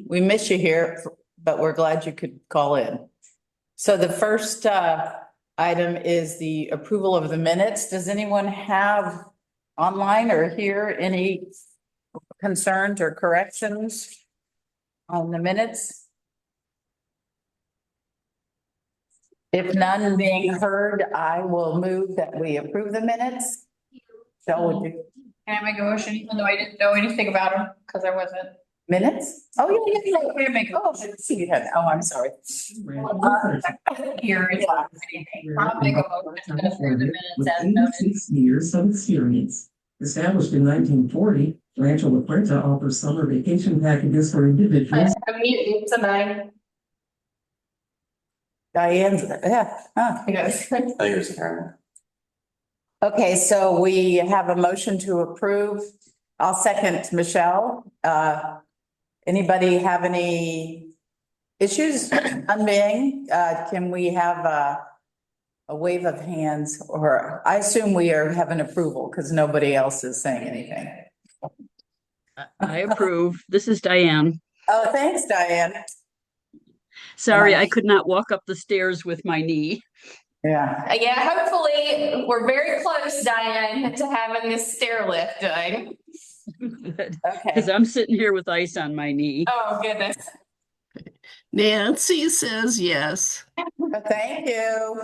We miss you here, but we're glad you could call in. So the first item is the approval of the minutes. Does anyone have online or here any concerns or corrections on the minutes? If none being heard, I will move that we approve the minutes. So would you? Can I make a motion even though I didn't know anything about them because I wasn't? Minutes? Oh, yeah. Can I make a Oh, motion? you had, oh, I'm sorry. Here is anything. I'll make a motion to approve the minutes as noted. 86 years of experience. Established in 1940, Rancho La Puerta offers summer vacation packages for individuals. I'm muting somebody. Diane's, yeah, huh. Yes. Okay, so we have a motion to approve. I'll second Michelle. Anybody have any issues on being? Can we have a wave of hands, or I assume we have an approval because nobody else is saying anything. I approve. This is Diane. Oh, thanks, Diane. Sorry, I could not walk up the stairs with my knee. Yeah. Yeah, hopefully we're very close, Diane, to having this stair lift done. Okay. Because I'm sitting here with ice on my knee. Oh, goodness. Nancy says yes. Thank you.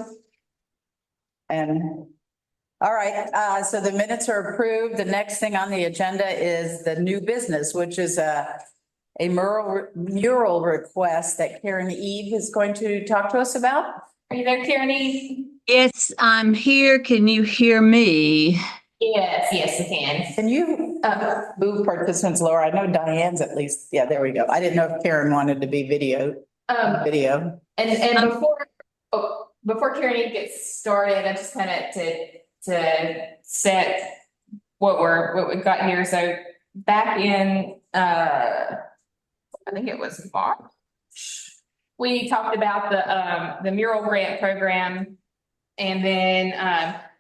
And, all right, so the minutes are approved. The next thing on the agenda is the new business, which is a mural request that Karen Eve is going to talk to us about. Are you there, Tierney? Yes, I'm here. Can you hear me? Yes, I can. Can you move participants lower? I know Diane's at least. Yeah, there we go. I didn't know if Karen wanted to be video. And before Karen gets started, I just kind of to set what we've got here. So back in I think it was March, we talked about the mural grant program, and then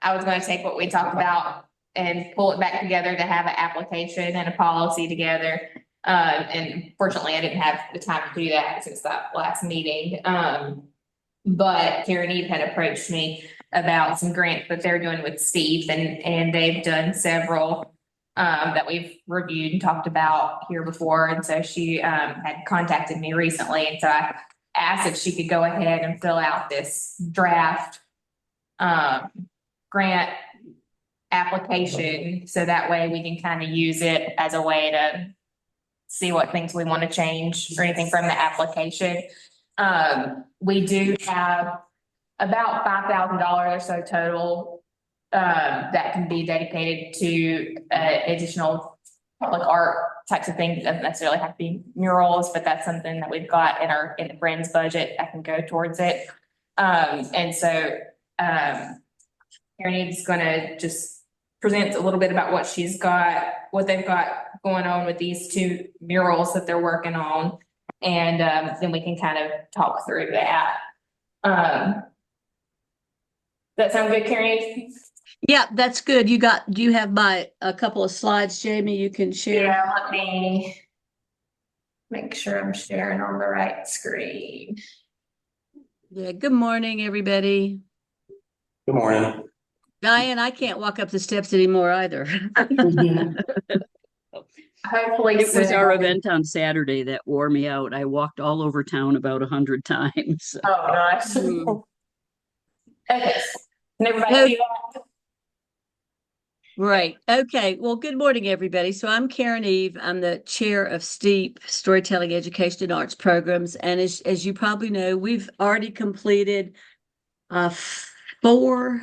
I was going to take what we talked about and pull it back together to have an application and a policy together. And fortunately, I didn't have the time to do that since that last meeting. But Karen Eve had approached me about some grants that they're doing with Steve, and they've done several that we've reviewed and talked about here before. And so she had contacted me recently, and so I asked if she could go ahead and fill out this draft grant application, so that way we can kind of use it as a way to see what things we want to change or anything from the application. We do have about $5,000 or so total that can be dedicated to additional public art types of things. It doesn't necessarily have to be murals, but that's something that we've got in the Friends budget that can go towards it. And so Karen is going to just present a little bit about what she's got, what they've got going on with these two murals that they're working on. And then we can kind of talk through that. Does that sound good, Karen? Yeah, that's good. Do you have a couple of slides, Jamie, you can share? Yeah, let me make sure I'm sharing on the right screen. Yeah, good morning, everybody. Good morning. Diane, I can't walk up the steps anymore either. Hopefully It was our event on Saturday that wore me out. I walked all over town about 100 times. Oh, gosh. Okay. Can everybody see that? Right. Okay. Well, good morning, everybody. So I'm Karen Eve. I'm the chair of STEEP, Storytelling, Education, and Arts Programs. And as you probably know, we've already completed 3 or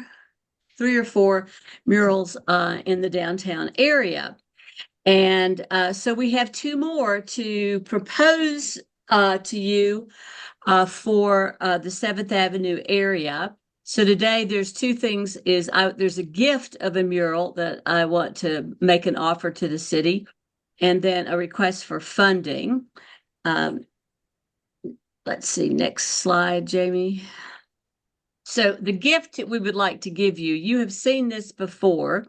4 murals in the downtown area. And so we have 2 more to propose to you for the 7th Avenue area. So today there's 2 things. There's a gift of a mural that I want to make an offer to the city, and then a request for funding. Let's see, next slide, Jamie. So the gift that we would like to give you, you have seen this before.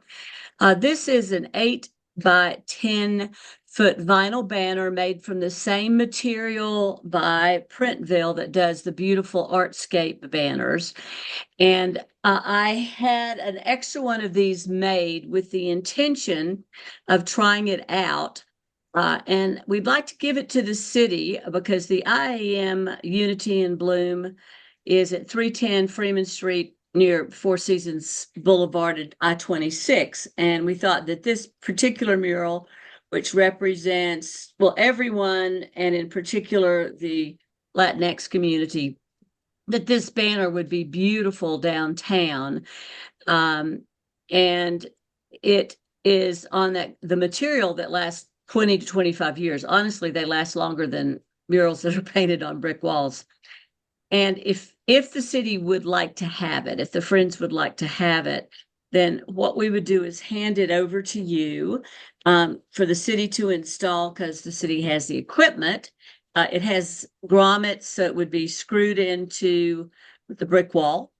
This is an 8 by 10 foot vinyl banner made from the same material by Printville that does the beautiful Artscape banners. And I had an extra one of these made with the intention of trying it out. And we'd like to give it to the city because the IAM Unity and Bloom is at 310 Freeman Street near Four Seasons Boulevard at I-26. And we thought that this particular mural, which represents, well, everyone, and in particular the Latinx community, that this banner would be beautiful downtown. And it is on the material that lasts 20 to 25 years. Honestly, they last longer than murals that are painted on brick walls. And if the city would like to have it, if the Friends would like to have it, then what we would do is hand it over to you for the city to install, because the city has the equipment. It has grommets, so it would be screwed into the brick wall.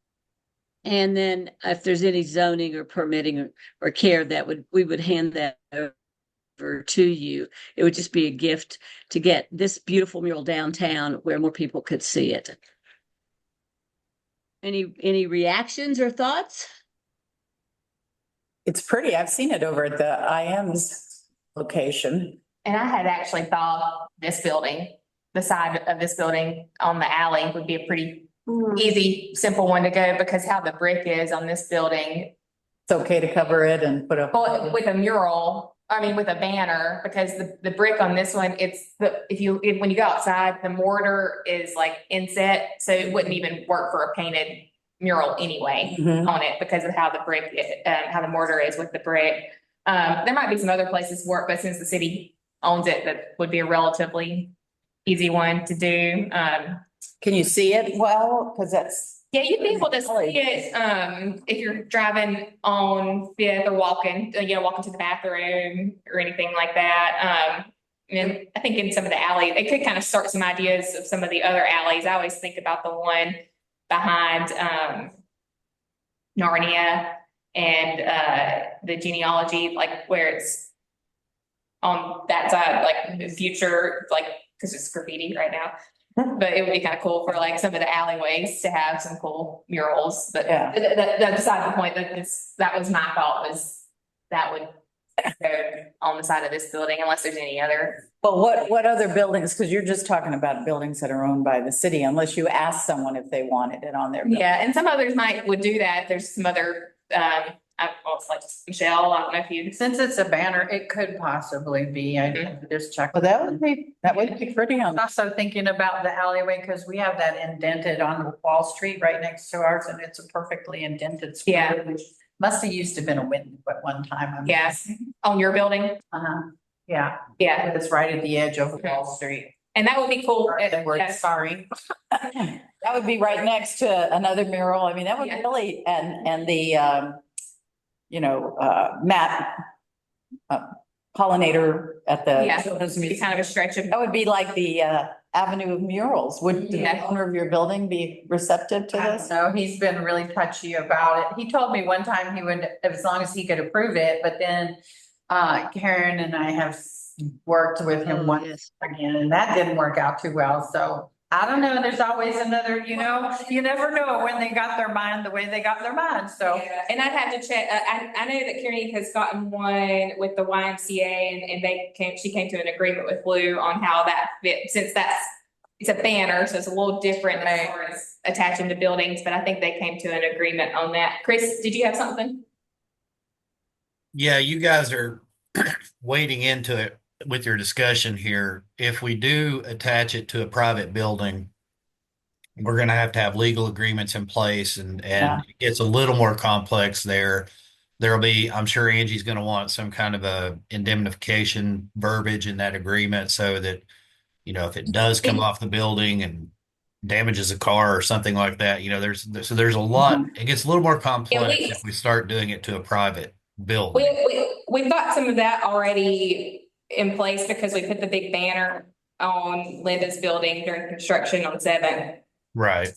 And then if there's any zoning or permitting or care, we would hand that over to you. It would just be a gift to get this beautiful mural downtown where more people could see it. Any reactions or thoughts? It's pretty. I've seen it over at the IM's location. And I had actually thought this building, the side of this building on the alley would be a pretty easy, simple one to go, because how the brick is on this building. It's okay to cover it and put But with a mural, I mean, with a banner, because the brick on this one, when you go outside, the mortar is like inset, so it wouldn't even work for a painted mural anyway on it because of how the brick, how the mortar is with the brick. There might be some other places for it, but since the city owns it, that would be a relatively easy one to do. Can you see it well? Because that's. Yeah, you'd be able to see it, if you're driving on Fifth or walking to the bathroom or anything like that. And I think in some of the alleys, it could kind of start some ideas of some of the other alleys. I always think about the one behind, Narnia and, the genealogy, like where it's on that side, like the future, like, cause it's graffiti right now. But it would be kind of cool for like some of the alleyways to have some cool murals, but Yeah. that beside the point, that was my thought, was that would go on the side of this building unless there's any other. But what other buildings? Because you're just talking about buildings that are owned by the city, unless you ask someone if they wanted it on their. building. Yeah, and some others would do that. There's some other, it's like Michelle, I don't know if you. Since it's a banner, it could possibly be, I just checked. Well, that would be pretty on. Also thinking about the alleyway, because we have that indented on Wall Street right next to ours, and it's a perfectly indented square. Yeah. Which must have used to been a window at one time. Yes, on your building. Uh-huh, yeah, Yeah, it's right at the edge of Wall Street. and that would be cool. Yes, sorry. That would be right next to another mural. I mean, that would Yeah. really, and the, Matt, pollinator at the. Yeah. Children's It'd be Museum. kind of a stretch of. That would be like the avenue of murals. Would the Yeah. owner of your building be receptive to this? So he's been really touchy about it. He told me one time he would, as long as he could approve it, but then Karen and I have worked with him once Yes. again, and that didn't work out too well. So I don't know, there's always another, you never know when they got their mind the way they got their mind, so. Yeah, and I'd have to check, I know that Carrie has gotten one with the YMCA and she came to an agreement with Blue on how that fit, since it's a banner, so it's a little different as far as attaching to buildings, but I think they came to an agreement on that. Chris, did you have something? Yeah, you guys are wading into it with your discussion here. If we do attach it to a private building, we're going to have legal agreements in place, and Yeah. it gets a little more complex there. There'll be, I'm sure Angie's going to want some kind of a indemnification verbiage in that agreement so that, if it does come off the building and damages a car or something like that, there's a lot, it gets a little more complex if we start doing it to a private building. We've got some of that already in place because we put the big banner on Linda's building during construction on 7th. Right.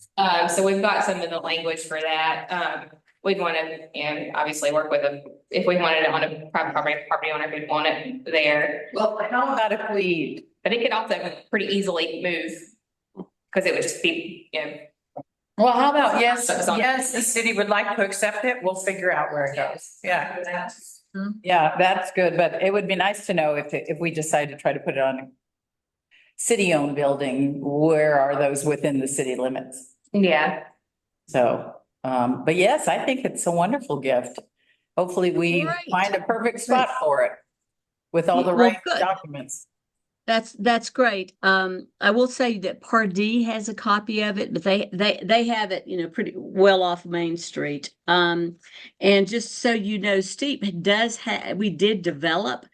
So we've got some of the language for that. we'd want to, obviously work with them. If we wanted it on a private property owner who'd want it there. Well, how about if we, But it could also pretty easily move, because it would just be, well, how about, yes, So it's on- yes, the city would like to accept it. We'll figure out where it goes. Yeah. Yeah, that's good, but it would be nice to know if we decide to try to put it on a city-owned building, where are those within the city limits? Yeah, So, but yes, I think it's a wonderful gift. Hopefully we Great. find a perfect spot for it with all the Well, right good. documents. That's great. I will say that Pardee has a copy of it, but they have it, pretty well off Main Street. And just so you know, Steve we did develop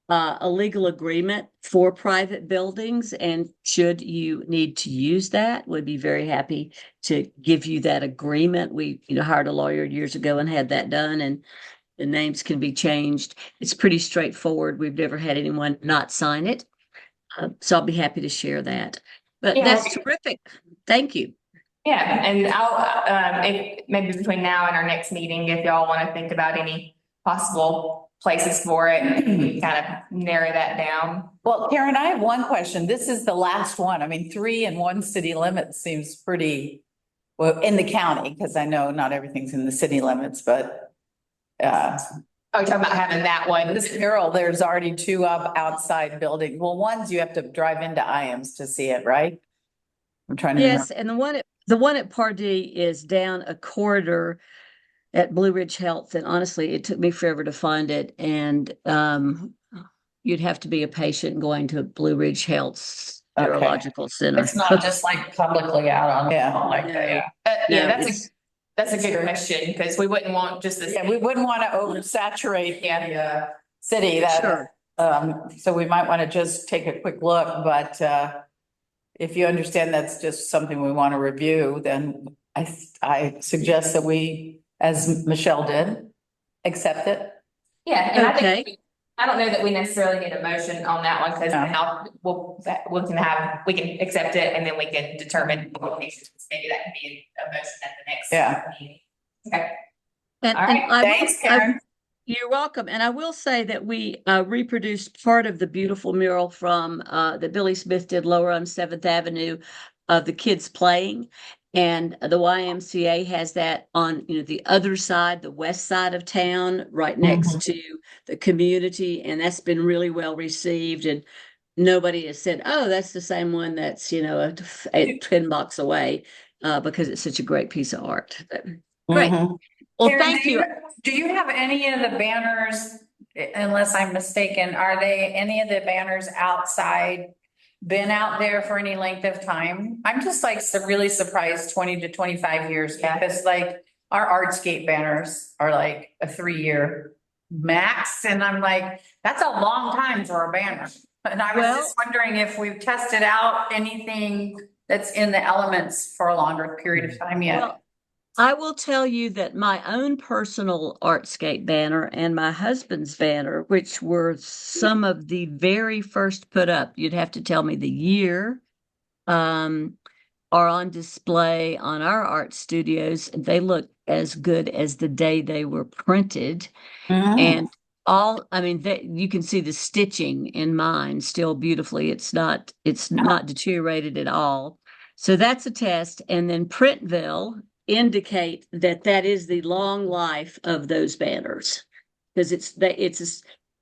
a legal agreement for private buildings, and should you need to use that, we'd be very happy to give you that agreement. We, hired a lawyer years ago and had that done, and the names can be changed. It's pretty straightforward. We've never had anyone not sign it. So I'll be happy to share that. But Yeah. that's terrific. Thank you. yeah, and I'll, if, maybe between now and our next meeting, if y'all want to think about any possible places for it, kind of narrow that down. Well, Karen, I have one question. This is the last one. I mean, 3 in one city limit seems pretty, well, in the county, because I know not everything's in the city limits, but Oh, you're talking about having that one. this mural, there's already 2 up outside building. Well, one's you have to drive into IAMS to see it, right? I'm trying to remember. Yes, and the one at Pardee is down a corridor at Blue Ridge Health, and honestly, it took me forever to find it. And you'd have to be a patient going to Blue Ridge Health's Okay. neurological center. It's not just like publicly out on. Yeah. Like No. that, yeah. Yeah, No, that's a good question, because we wouldn't want just this. Yeah, we wouldn't want to oversaturate the city Sure. so we might want to just take a quick look, but if you understand that's just something we want to review, then I suggest that we, as Michelle did, accept it. Yeah, and I Okay. think, I don't know that we necessarily need a motion on that one, because No. now we can accept it, and then we can determine locations. Maybe that can be a motion at the next. Yeah. meeting. Okay, And, All right, and I will- Thanks, Karen. You're welcome. And I will say that we reproduced part of the beautiful mural from that Billy Smith did lower on 7th Avenue of the kids playing. And the YMCA has that on, the other side, the west side of town, right next to the community. And that's been really well received. And nobody has said, oh, that's the same one that's, 10 blocks away, because it's such a great piece of art. But great. Mhm. Well, Karen, thank you. Do you have any of the banners, unless I'm mistaken, are they any of the banners outside been out there for any length of time? I'm just like really surprised 20 to 25 years, Yeah. because like our Artscape banners are like a 3-year max. And I'm like, that's a long time for a banner. And I was Well- just wondering if we've tested out anything that's in the elements for a longer period of time yet. Well, I will tell you that my own personal Artscape banner and my husband's banner, which were some of the very first put up, you'd have to tell me the year, are on display on our art studios. They look as good as the day they were printed. And you can see the stitching in mine still beautifully. It's not deteriorated at all. So that's a test. And then Printville indicate that is the long life of those banners, because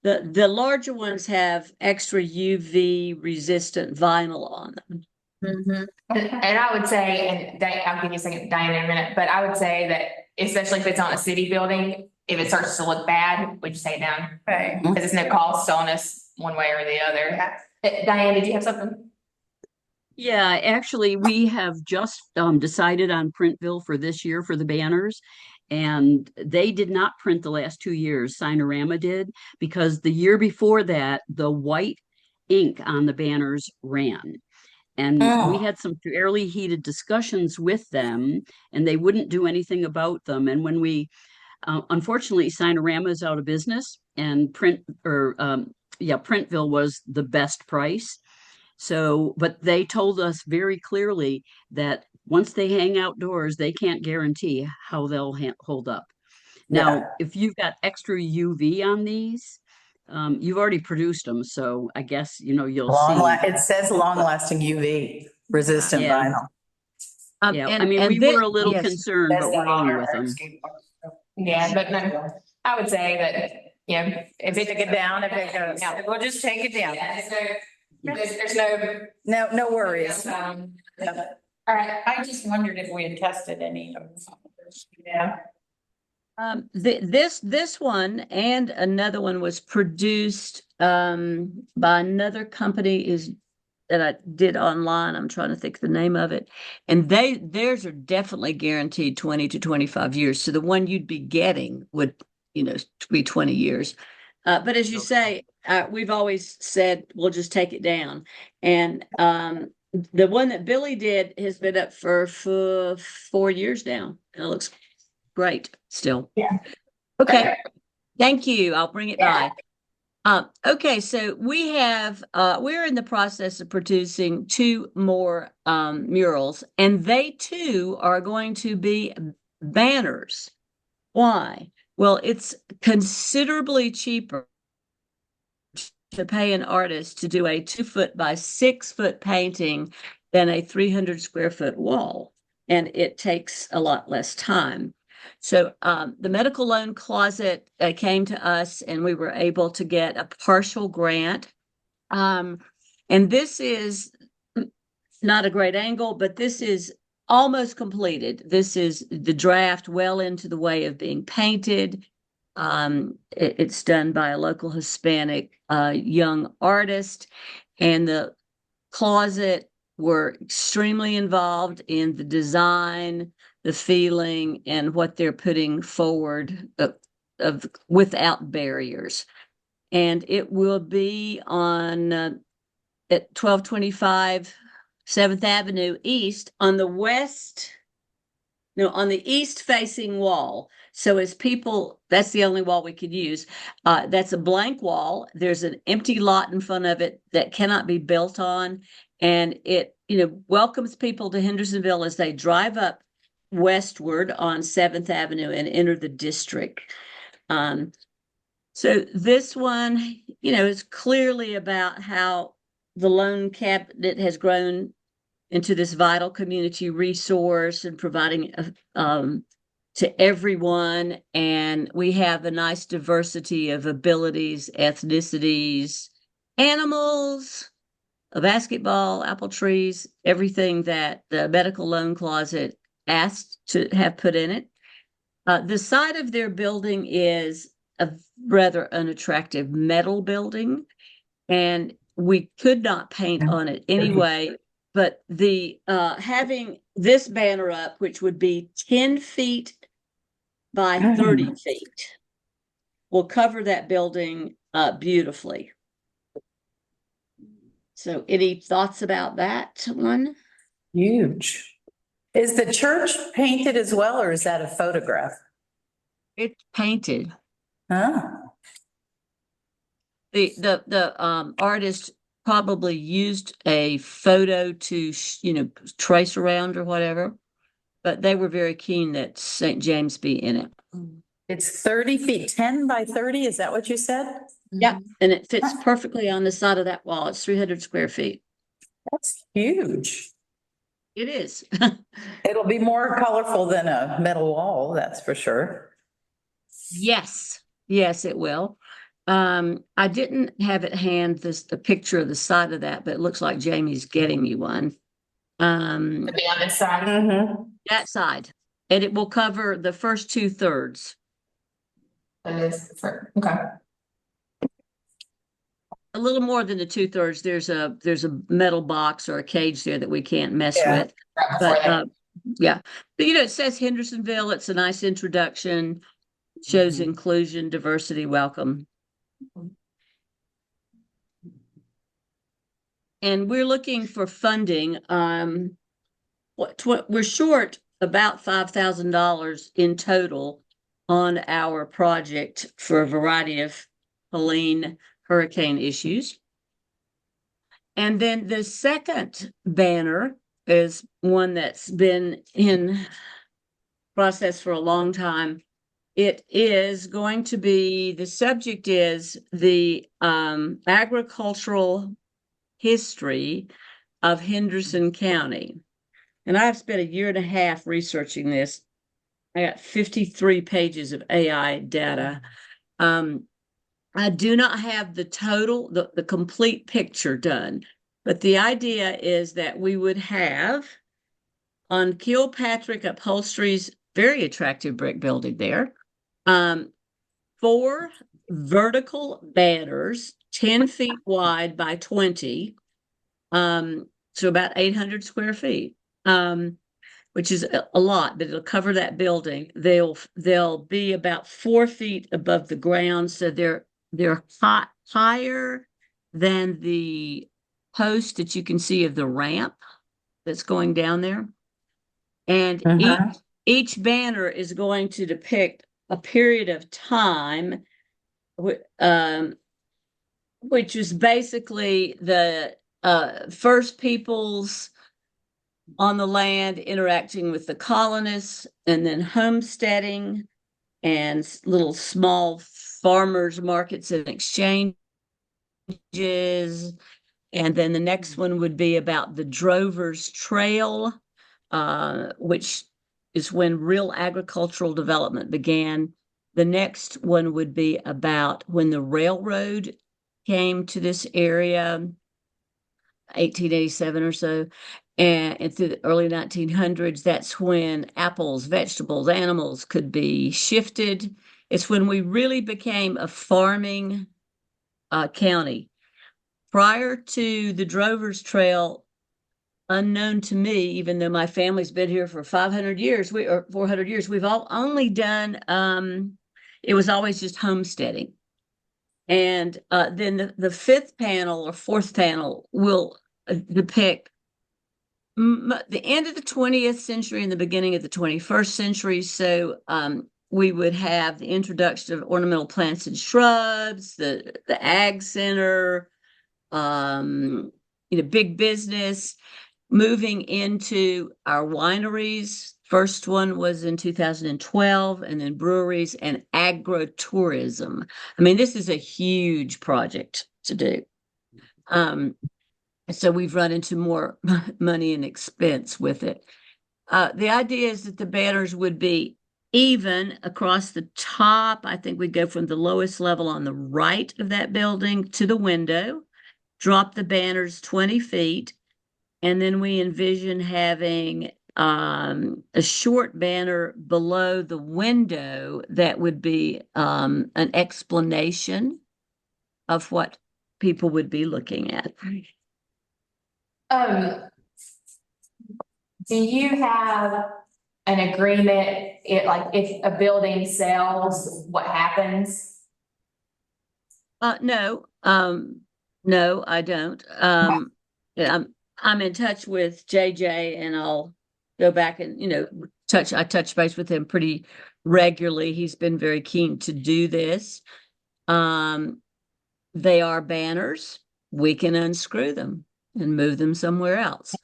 the larger ones have extra UV resistant vinyl on them. and I would say, and I'll give you a second, Diane, in a minute, but I would say that especially if it's on a city building, if it starts to look bad, we just take it down, Okay. because it's no cost on us one way or the other. Diane, did you have something? Yeah, actually, we have just decided on Printville for this year for the banners. And they did not print the last 2 years. Signorama did, because the year before that, the white ink on the banners ran. And we had some fairly heated discussions with them, and they wouldn't do anything about them. And when we, unfortunately, Signorama is out of business, and Printville was the best price. So, but they told us very clearly that once they hang outdoors, they can't guarantee how they'll hold up. Now, if you've got extra UV on these, you've already produced them, so I guess, you'll see. It says long lasting UV resistant Yeah. vinyl. Yeah, And- I mean, and we thi- were a little yes. concerned, but we're going with them. Yeah, but no, I would say that, if it. Take it down if it goes. Yeah. We'll just take it down. Yeah, there's no. No worries. All Yep. right, I just wondered if we had tested any of them. yeah. This one and another one was produced by another company that I did online. I'm trying to think the name of it. And theirs are definitely guaranteed 20 to 25 years. So the one you'd be getting would, be 20 years. But as you say, we've always said, we'll just take it down. And the one that Billy did has been up for 4 years now. And it looks great still. Yeah. Okay. Thank you. I'll bring it Yeah. by. Okay, so we're in the process of producing 2 more murals, and they too are going to be banners. Why? Well, it's considerably cheaper to pay an artist to do a 2-foot by 6-foot painting than a 300 square foot wall, and it takes a lot less time. So the Medical Loan Closet came to us, and we were able to get a partial grant. And this is not a great angle, but this is almost completed. This is the draft well into the way of being painted. It's done by a local Hispanic young artist, and the closet were extremely involved in the design, the feeling, and what they're putting forward of without barriers. And it will be on at 1225 7th Avenue East on the east facing wall. So as people, that's the only wall we could use. That's a blank wall. There's an empty lot in front of it that cannot be built on. And it, welcomes people to Hendersonville as they drive up westward on 7th Avenue and enter the district. So this one, is clearly about how the Loan Cabinet has grown into this vital community resource and providing to everyone. And we have a nice diversity of abilities, ethnicities, animals, a basketball, apple trees, everything that the Medical Loan Closet asked to have put in it. The side of their building is a rather unattractive metal building, and we could not paint on it anyway. But the having this banner up, which would be 10 feet by 30 feet, will cover that building beautifully. So any thoughts about that one? Huge. Is the church painted as well, or is that a photograph? It's painted. Huh? The artist probably used a photo to trace around or whatever, but they were very keen that St. James be in it. It's 30 feet, 10 by 30. Is that what you said? Yeah, and it fits perfectly on the side of that wall. It's 300 square feet. That's huge. It is. It'll be more colorful than a metal wall, that's for sure. Yes, it will. I didn't have at hand the picture of the side of that, but it looks like Jamie's getting me one. To be on this side. That side, and it will cover the first 2/3. That is okay. A little more than the 2/3. There's a metal box or a cage there that we can't mess with. Right before that. But yeah, but it says Hendersonville. It's a nice introduction. Shows inclusion, diversity, welcome. And we're looking for funding. We're short about $5,000 in total on our project for a variety of Helene hurricane issues. And then the second banner is one that's been in process for a long time. It is going to be, the subject is the agricultural history of Henderson County. And I've spent a year and a half researching this. I got 53 pages of AI data. I do not have the total, the complete picture done, but the idea is that we would have on Kilpatrick Upholstery's very attractive brick building there, 4 vertical banners, 10 feet wide by 20, so about 800 square feet, which is a lot, but it'll cover that building. They'll be about 4 feet above the ground, so they're higher than the post that you can see of the ramp that's going down there. And each banner is going to depict a period of time, which is basically the first peoples on the land interacting with the colonists, and then homesteading and little small farmers markets and exchanges. And then the next one would be about the Drovers Trail, which is when real agricultural development began. The next one would be about when the railroad came to this area, 1887 or so. And through the early 1900s, that's when apples, vegetables, animals could be shifted. It's when we really became a farming county. Prior to the Drovers Trail, unknown to me, even though my family's been here for 500 years, or 400 years, we've all only done, it was always just homesteading. And then the 5th panel or 4th panel will depict the end of the 20th century and the beginning of the 21st century. So we would have the introduction of ornamental plants and shrubs, the ag center, big business, moving into our wineries. First one was in 2012, and then breweries and agro-tourism. I mean, this is a huge project to do. So we've run into more money and expense with it. The idea is that the banners would be even across the top. I think we go from the lowest level on the right of that building to the window, drop the banners 20 feet, and then we envision having a short banner below the window that would be an explanation of what people would be looking at. Do you have an agreement, if a building sells, what happens? No, I don't. I'm in touch with JJ, and I'll go back and, I touch base with him pretty regularly. He's been very keen to do this. They are banners. We can unscrew them and move them somewhere else.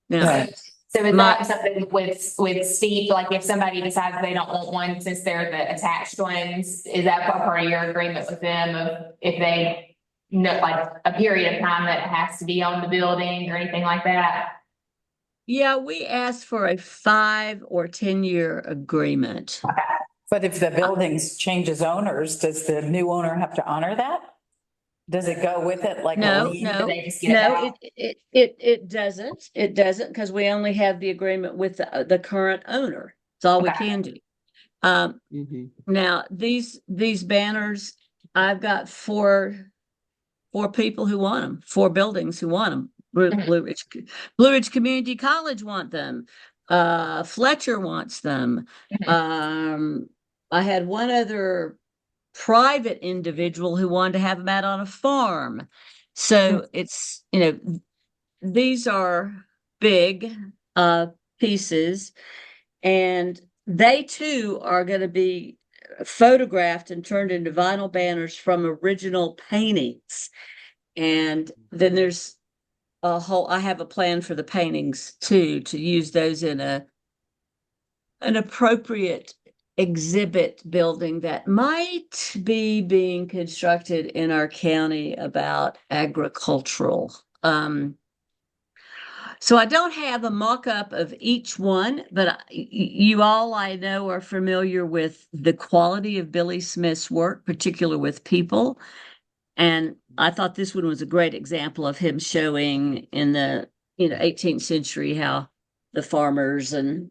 Now, so is that something with Steve, like if somebody decides they don't want one since they're the attached ones, is that part of your agreement with them of if they know like a period of time that it has to be on the building or anything like that? Yeah, we asked for a 5 or 10-year agreement. Okay. But if the building changes owners, does the new owner have to honor that? Does it go with it like? No, it doesn't. It doesn't, because we only have the agreement with the current owner. It's all we can do. Now these banners, I've got four people who want them, 4 buildings who want them. Blue Ridge Community College want them. Fletcher wants them. I had one other private individual who wanted to have them out on a farm. So it's, these are big pieces, and they too are going to be photographed and turned into vinyl banners from original paintings. And then there's I have a plan for the paintings too, to use those in an appropriate exhibit building that might be being constructed in our county about agricultural. So I don't have a mock-up of each one, but you all I know are familiar with the quality of Billy Smith's work, particularly with people. And I thought this one was a great example of him showing in the 18th century how the farmers and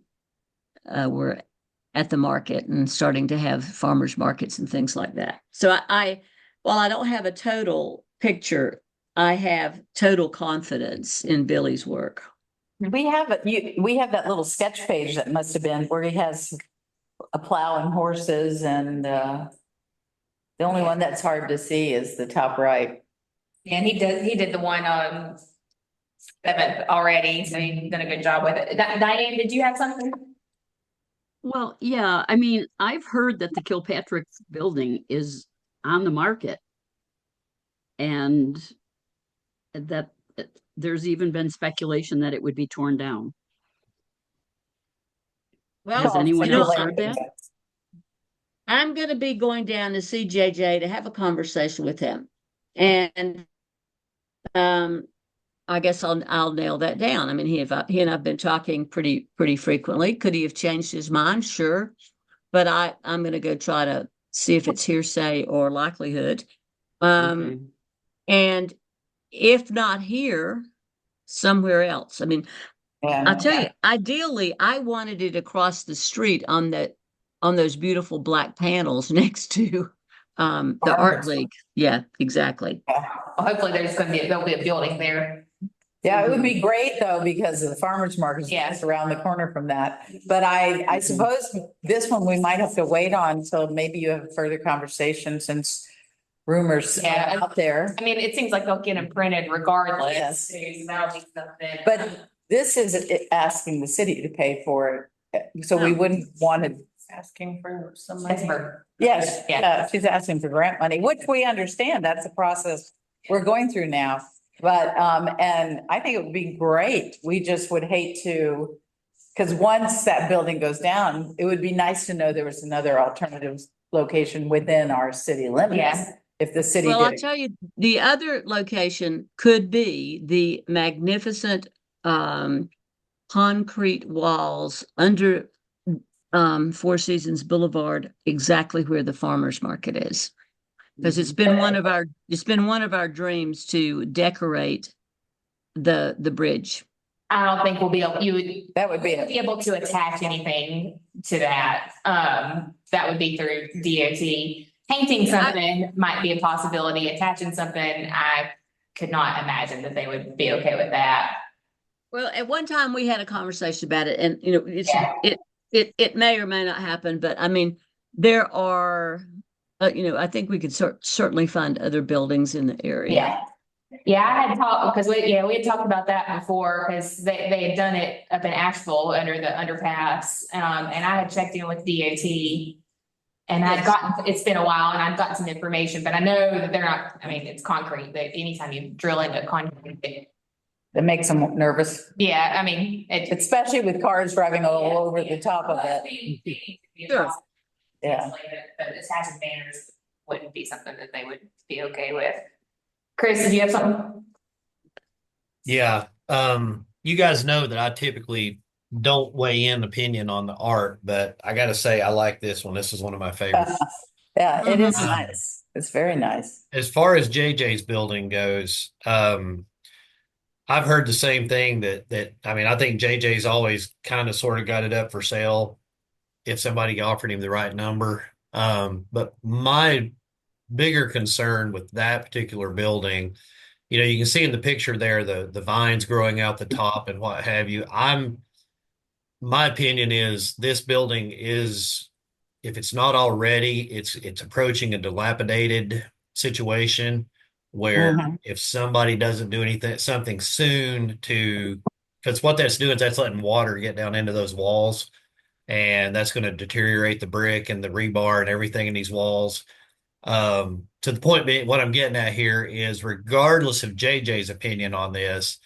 were at the market and starting to have farmers markets and things like that. So while I don't have a total picture, I have total confidence in Billy's work. We have that little sketch page that must have been where he has a plow and horses and the only one that's hard to see is the top right. And he did the one on Seventh already, so he's done a good job with it. Diane, did you have something? Well, yeah, I mean, I've heard that the Kilpatrick building is on the market. And that there's even been speculation that it would be torn down. Well, Has anyone you know, else heard that? I'm going to be going down to see JJ to have a conversation with him. And I guess I'll nail that down. I mean, he and I've been talking pretty frequently. Could he have changed his mind? Sure. But I'm going to go try to see if it's hearsay or likelihood. Okay. And if not here, somewhere else. I mean, I'll tell you, ideally, I wanted it across the street on those beautiful black panels next to the Art League. Yeah, exactly. Well, hopefully there'll be a building there. Yeah, it would be great though, because of the farmer's market is just around the corner from that. But I suppose this one we might have to wait on until maybe you have further conversation since rumors are out there. I mean, it seems like they'll get them printed regardless. Yes. So that'll be something. But this is asking the city to pay for it. So we wouldn't want to. Asking for some That's money. her. Yes, Yeah. yeah, she's asking for grant money, which we understand. That's a process we're going through now. But, and I think it would be great. We just would hate to, because once that building goes down, it would be nice to know there was another alternative location within our city limits. Yeah. If the city Well, did I'll it. tell you, the other location could be the magnificent concrete walls under Four Seasons Boulevard, exactly where the farmers market is. Because it's been one of our dreams to decorate the bridge. I don't think That would be be able to attach anything to that. That would be through DOT. Painting something might be a possibility. Attaching something, I could not imagine that they would be okay with that. Well, at one time we had a conversation about it, and it may or may not happen, but I mean, there are, I think we could certainly find other buildings in the area. Yeah. Yeah, I had talked, because we had talked about that before, because they had done it up in Asheville under the underpass. And I had checked in with DOT. And it's been a while and I've gotten some information, but I know that they're not, I mean, it's concrete, that anytime you drill into concrete. That makes them nervous, Yeah, I mean, especially with cars driving all over the top of it. Sure. Yeah. But attaching banners wouldn't be something that they would be okay with. Chris, did you have something? Yeah, you guys know that I typically don't weigh in opinion on the art, but I gotta say I like this one. This is one of my favorites. Yeah, it is Mhm. nice. It's very nice. As far as JJ's building goes, I've heard the same thing that I mean, I think JJ's always kind of sort of got it up for sale if somebody offered him the right number. But my bigger concern with that particular building, you can see in the picture there the vines growing out the top and what have you. My opinion is this building is, if it's not already, it's approaching a dilapidated situation where if somebody doesn't do something soon because what that's doing is that's letting water get down into those walls, and that's going to deteriorate the brick and the rebar and everything in these walls. To the point being, what I'm getting at here is, regardless of JJ's opinion on this,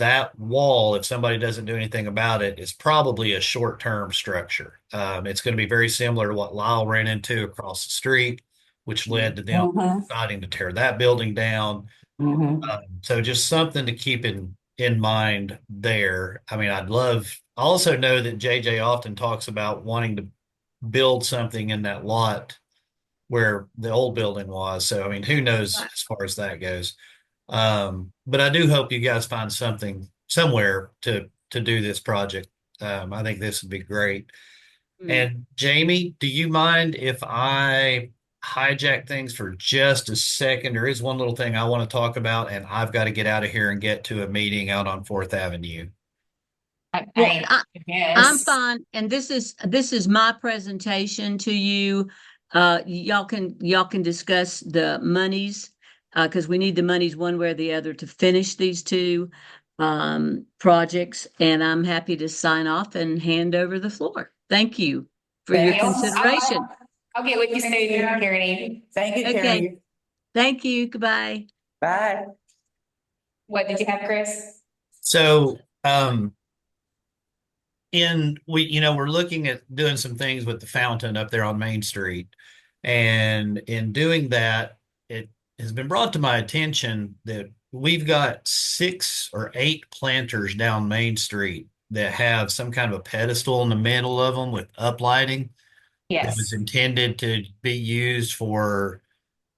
that wall, if somebody doesn't do anything about it, is probably a short-term structure. It's going to be very similar to what Lyle ran into across the street, which led to them Mhm. deciding to tear that building down. Mhm. So just something to keep in mind there. I mean, I also know that JJ often talks about wanting to build something in that lot where the old building was. So, I mean, who knows as far as that goes. But I do hope you guys find something somewhere to do this project. I think this would be great. And Jamie, do you mind if I hijack things for just a second? There is one little thing I want to talk about, and I've got to get out of here and get to a meeting out on Fourth Avenue. Well, I'm Yes. fine, and this is my presentation to you. Y'all can discuss the monies, because we need the monies one way or the other to finish these two projects, and I'm happy to sign off and hand over the floor. Thank you for your Thanks. consideration. I'll get with you soon, Tierney. Thank you, Okay. Carrie. Thank you. Goodbye. Bye. What did you have, Chris? So, we're looking at doing some things with the fountain up there on Main Street. And in doing that, it has been brought to my attention that we've got 6 or 8 planters down Main Street that have some kind of a pedestal in the middle of them with uplighting. That was Yes. intended to be used for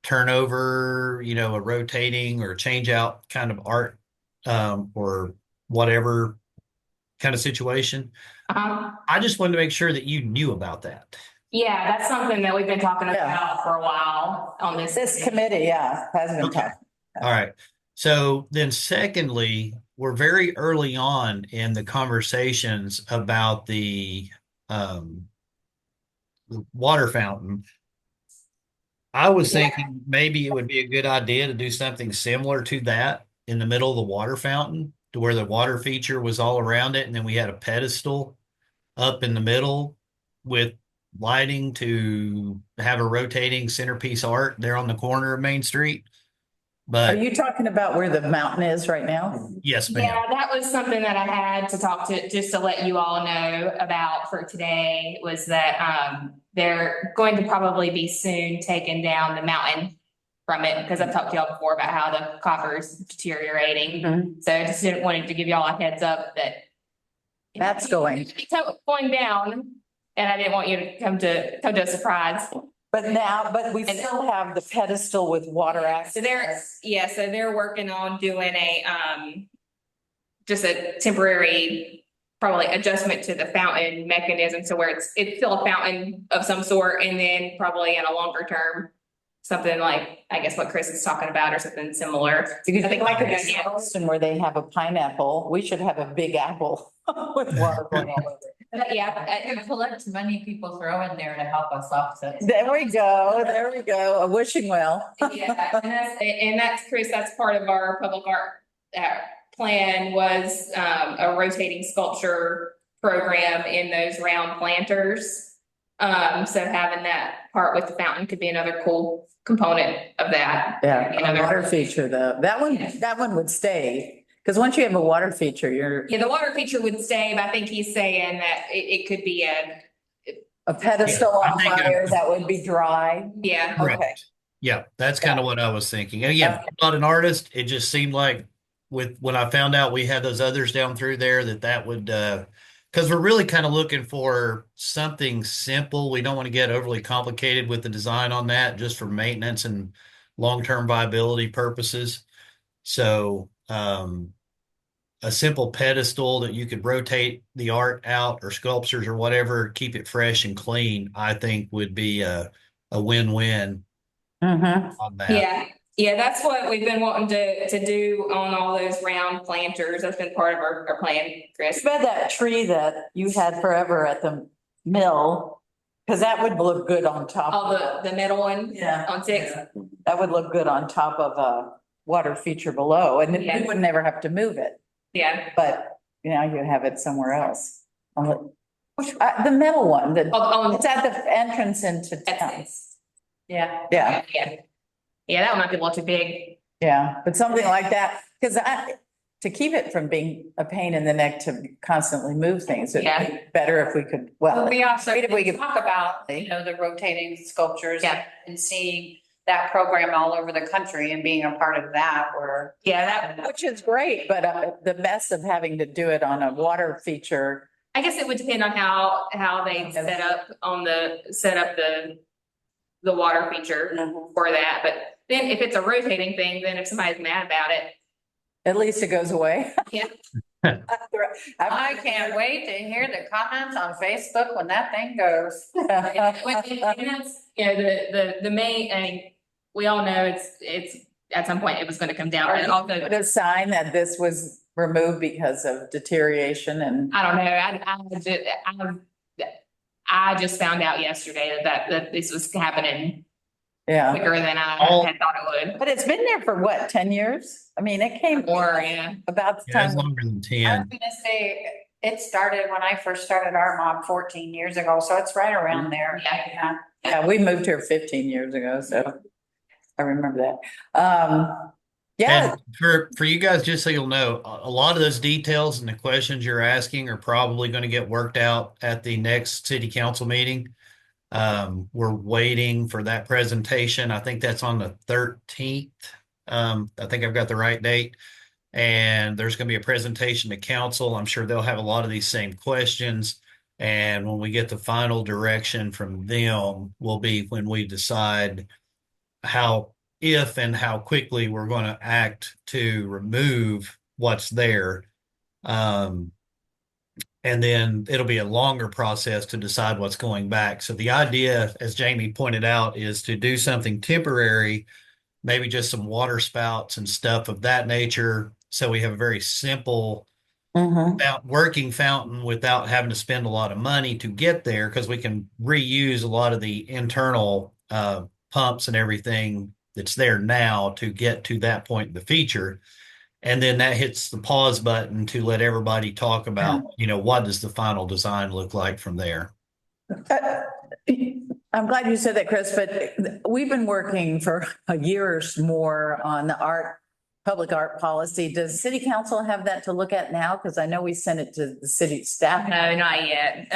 turnover, a rotating or change out kind of art, or whatever kind of situation. I just wanted to make sure that you knew about that. Yeah, that's something that we've been talking Yeah. about for a while on this. This committee, yeah, has been Okay. talking. All right. So then secondly, we're very early on in the conversations about the water fountain. I was Yeah. thinking maybe it would be a good idea to do something similar to that in the middle of the water fountain, to where the water feature was all around it, and then we had a pedestal up in the middle with lighting to have a rotating centerpiece art there on the corner of Main Street. Are But you talking about where the mountain is right now? yes, ma'am. Yeah, that was something that I had to talk to, just to let you all know about for today, was that they're going to probably be soon taking down the mountain from it, because I've talked to y'all before about how the copper is deteriorating. Mhm. So I just wanted to give y'all a heads up that That's going. it's going down, and I didn't want you to come to a surprise. But we still have the pedestal with water So access. they're working on doing just a temporary, probably adjustment to the fountain mechanism, so where it's still a fountain of some sort, and then probably in a longer term, something like, I guess what Chris is talking about, or something similar. Because I think like like in Charleston where they have a pineapple, we should have a big apple with water going all over. Yeah, collect money people throw in there to help us offset. There we go, a wishing well. yeah, and that's Chris, that's part of our public art plan, was a rotating sculpture program in those round planters. So having that part with the fountain could be another cool component of that. Yeah, a Another- water feature though, that one would stay, because once you have a water feature, you're Yeah, the water feature would stay, but I think he's saying that it could be a pedestal I on think fire that would be dry. yeah. Okay. Correct. Yeah, that's kind of what I was thinking. And again, I'm not an artist. It just seemed like when I found out we had those others down through there, that would, because we're really kind of looking for something simple. We don't want to get overly complicated with the design on that, just for maintenance and long-term viability purposes. So, a simple pedestal that you could rotate the art out, or sculptures or whatever, keep it fresh and clean, I think would be a win-win Mm-hmm. on that. Yeah, that's what we've been wanting to do on all those round planters. That's been part of our plan, Chris. Too bad that tree that you had forever at the mill, because that would look good on top. All the middle one Yeah. on 6. That would look good on top of a water feature below, and then Yeah. you would never have to move it, Yeah. but now you have it somewhere else. The metal one, it's at the entrance into town. That's yeah. Yeah. Yeah. Yeah, that one might be a little too big. Yeah, but something like that, because to keep it from being a pain in the neck to constantly move things. It'd be better if we could, well, We also great if we could- talk about, the rotating sculptures Yeah. and seeing that program all over the country and being a part of that, or. Yeah, that, which is great, but the mess of having to do it on a water feature. I guess it would depend on how they set up the water feature for that, but then if it's a rotating thing, then if somebody's mad about it, At least it goes away. Yeah. I can't wait to hear the comments on Facebook when that thing goes. and that's, the main, I mean, we all know it's at some point it was gonna come down, Are and you also, put a sign that this was removed because of deterioration and, I don't know, I just found out yesterday that this was happening yeah. quicker than I All- had thought it would. But it's been there for what, 10 years? I mean, it came Or, yeah, about the Yeah, it's time. longer than I 10. was gonna say, it started when I first started our mob 14 years ago, so it's right around there. Yeah. Yeah, we moved here 15 years ago, so I remember that. Yeah, And for you guys, just so you'll know, a lot of those details and the questions you're asking are probably going to get worked out at the next city council meeting. We're waiting for that presentation. I think that's on the 13th. I think I've got the right date. And there's going to be a presentation to council. I'm sure they'll have a lot of these same questions. And when we get the final direction from them, will be when we decide if and how quickly we're going to act to remove what's there. And then it'll be a longer process to decide what's going back. So the idea, as Jamie pointed out, is to do something temporary, maybe just some water spouts and stuff of that nature. So we have a very simple working fountain without having to spend a lot of money to get there, because we can reuse a lot of the internal pumps and everything that's there now to get to that point in the feature. And then that hits the pause button to let everybody talk about, what does the final design look like from there? I'm glad you said that, Chris, but we've been working for a year or more on the public art policy. Does city council have that to look at now? Because I know we sent it to the city staff. no, not yet.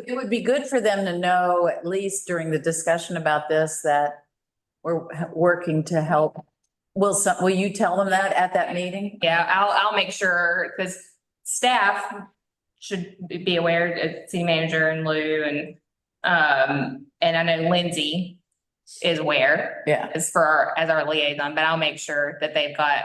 It would be good for them to know, at least during the discussion about this, that we're working to help. Will you tell them that at that meeting? Yeah, I'll make sure, because staff should be aware, city manager and Lou and I know Lindsay is aware Yeah. as our liaison, but I'll make sure that they've got.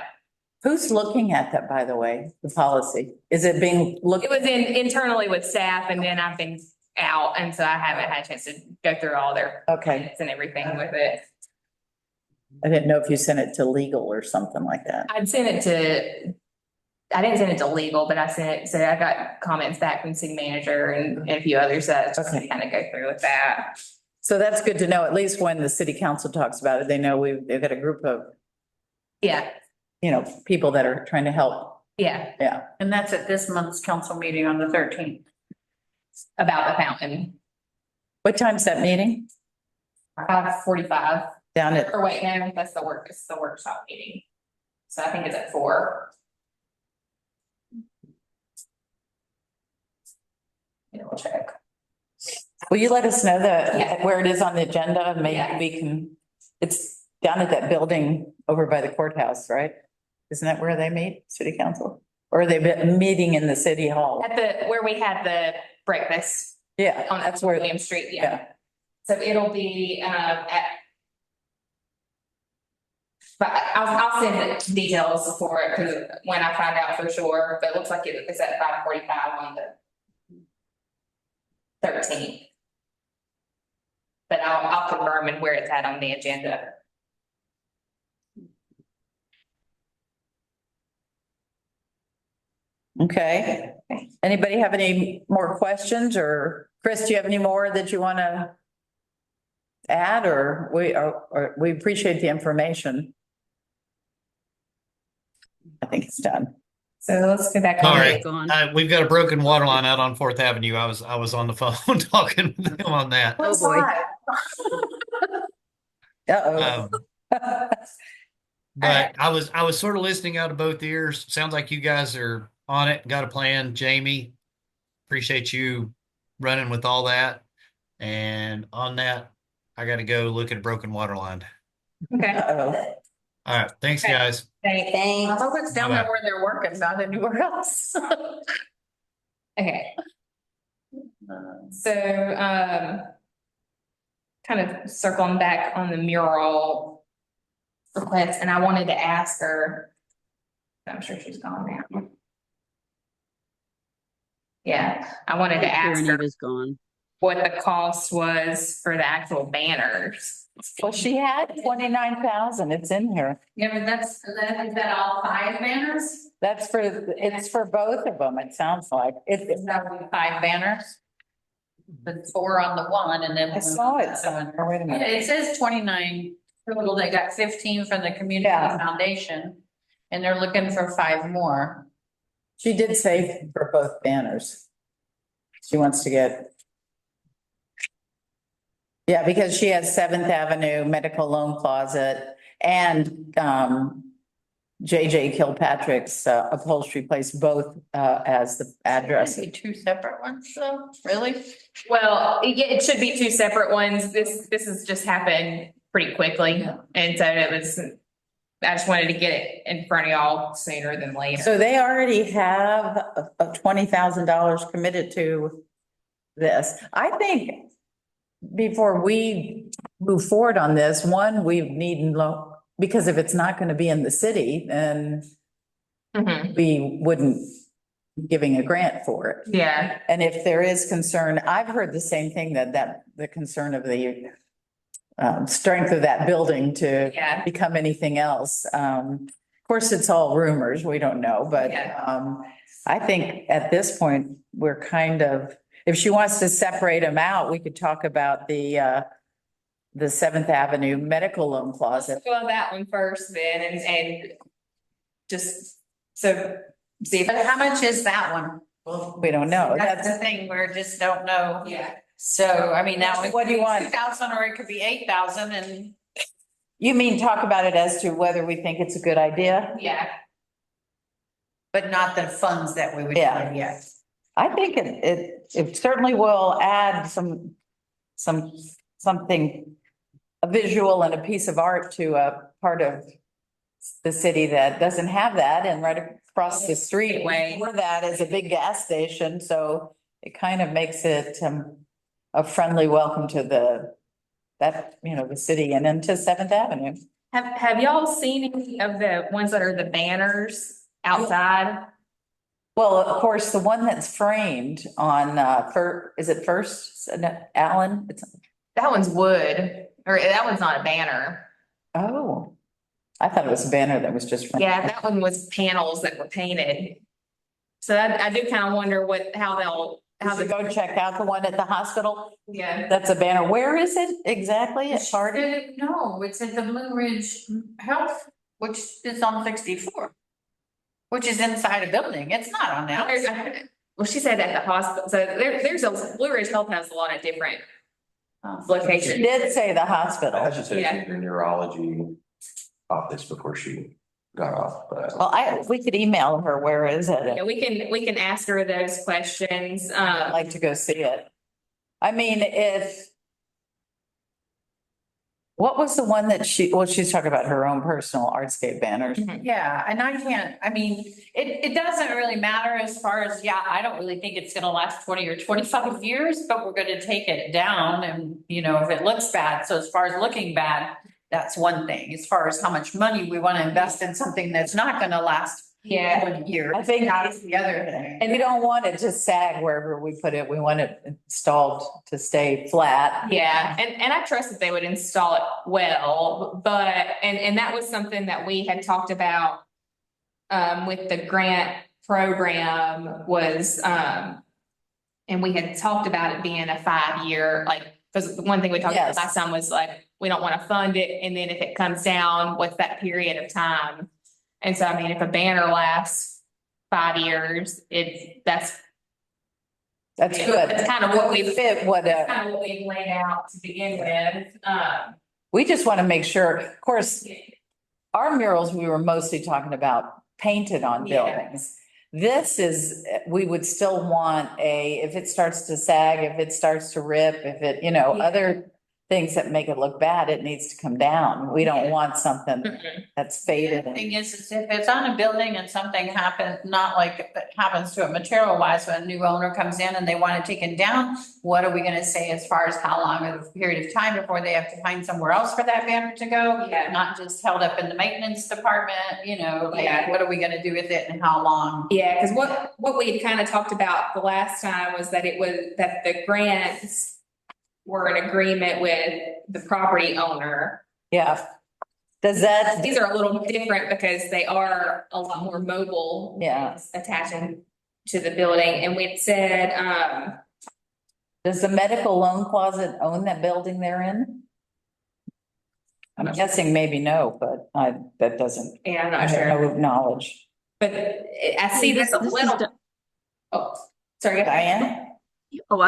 Who's looking at that, by the way, the policy? Is it being looked? It was internally with staff, and then I've been out, and so I haven't had a chance to go through all their Okay. plans and everything with it. I didn't know if you sent it to legal or something like that. I didn't send it to legal, but I sent it, so I got comments back from city manager and a few others that just Okay. kind of go through with that. So that's good to know, at least when the city council talks about it, they know they've got a group of, Yeah, people that are trying to help. yeah, Yeah. And that's at this month's council meeting on the 13th. about the fountain. What time's that meeting? 5:45. Down at, Or wait, no, it's the workshop meeting. So I think it's at 4. We'll check. will you let us know Yeah. where it is on the agenda? Maybe Yeah. we can, it's down at that building over by the courthouse, right? Isn't that where they meet, city council? Or are they meeting in the city hall? At where we had the breakfast Yeah, on that's where, William Street, yeah. yeah. So it'll be but I'll send the details for it, because when I find out for sure, but it looks like it's at 5:45 on the 13th. But I'll confirm and where it's at on the agenda. Okay. Anybody have any more questions, or Chris, do you have any more that you want to add, or we appreciate the information? I think it's done. So let's go back. All on right. Gone. We've got a broken water line out on 4th Avenue. I was on the phone talking with them on that. Oh, boy. Uh-oh. But I was sort of listening out of both ears. Sounds like you guys are on it, got a plan. Jamie, appreciate you running with all that. And on that, I got to go look at a broken water line. Okay. Uh-oh. All right. Thanks, Okay. guys. I hope it's down there Bye-bye. where they're working, not anywhere else. Okay. So, kind of circling back on the mural request, and I wanted to ask her, I'm sure she's gone now. Yeah, I wanted to ask her Anita's gone. what the cost was for the actual banners. Well, she had 29,000. It's in here. Yeah, but is that all 5 banners? That's it's for both of them, it sounds like. Is that 5 banners? But 4 on the one and then. I saw it somewhere. Wait a minute. It says 29 total. They got 15 from the community Yeah. foundation. And they're looking for 5 more. She did say for both banners. She wants to get. Yeah, because she has Seventh Avenue Medical Loan Closet and JJ Kilpatrick's upholstery place, both as the address. Be 2 separate ones though, really? Well, it should be 2 separate ones. This has just happened pretty quickly. And so I just wanted to get it in front of y'all sooner than later. So they already have a $20,000 committed to this. I think before we move forward on this, one, we need because if it's not going to be in the city, then Mhm. we wouldn't be giving a grant for it. Yeah, And if there is concern, I've heard the same thing that the concern of the strength of that building to yeah. become anything else. Of course, it's all rumors. We don't know, but Yeah. I think at this point, we're kind of, if she wants to separate them out, we could talk about the Seventh Avenue Medical Loan Let's Closet. go on that one first then and just so see if. But how much is that one? Well, we don't know. That's the That's, thing, we just don't know. Yeah. So, I mean, now. What do you want? 2,000 or it could be 8,000 and. you mean talk about it as to whether we think it's a good idea? Yeah. But not the funds that we would. Yeah. give yet. I think it certainly will add something, a visual and a piece of art to a part of the city that doesn't have that, and right across the street Way. where that is a big gas station, so it kind of makes it a friendly welcome to the city and into Seventh Avenue. Have y'all seen any of the ones that are the banners outside? Well, of course, the one that's framed on is it First Allen? That one's wood, or that one's not a banner. Oh, I thought it was a banner that was just. Yeah, that one was panels that were painted. So I do kind of wonder how To go check out the one at the hospital. yeah. That's a banner. Where is it exactly? At Harding? No, it's at the Blue Ridge Health, which is on 64. Which is inside a building. It's not on the outside. Well, she said at the hospital, so there's Blue Ridge Health has a lot of different locations. She did say the I hospital. should say Yeah. she's in neurology office before she got off, but. Well, we could email her. Where is Yeah, it? we can ask her those questions. I'd like to go see it. I mean, what was the one that she's talking about her own personal artscape banners. Yeah, and I mean, it doesn't really matter as far as, I don't really think it's gonna last 20 or 25 years, but we're gonna take it down and, if it looks bad. So as far as looking bad, that's one thing. As far as how much money we want to invest in something that's not gonna last Yeah. 20 years. I think That's the other thing. And we don't want it to sag wherever we put it. We want it installed to stay flat. Yeah, and I trust that they would install it well, but, and that was something that we had talked about with the grant program was, and we had talked about it being a 5-year, because the one thing we talked about Yes. last time was we don't want to fund it, and then if it comes down, what's that period of time? And so, I mean, if a banner lasts 5 years, that's That's good. That's kind of what we've fit kind of what we've laid out to begin with. we just want to make sure, of course, our murals, we were mostly talking about painted on Yeah. buildings. This is, we would still want if it starts to sag, if it starts to rip, if it, Yeah. other things that make it look bad, it needs to come down. We don't want something Mm-mm. that's faded. Thing is if it's on a building and something happens, not like it happens to it material wise, when a new owner comes in and they want it taken down, what are we gonna say as far as how long of a period of time before they have to find somewhere else for that banner to go? Yeah. Not just held up in the maintenance department, like, Yeah. what are we gonna do with it and how long? Yeah, because what we had kind of talked about the last time was that that the grants were in agreement with the property owner. Yeah. Does that, These are a little different because they are a lot more mobile. Yeah. Attaching to the building, and we'd said, does the medical loan closet own that building they're in? I'm guessing maybe no, but that doesn't, yeah, I'm I not have sure, no knowledge. but I see this a This is little, Di- oh, sorry. Diane? Oh,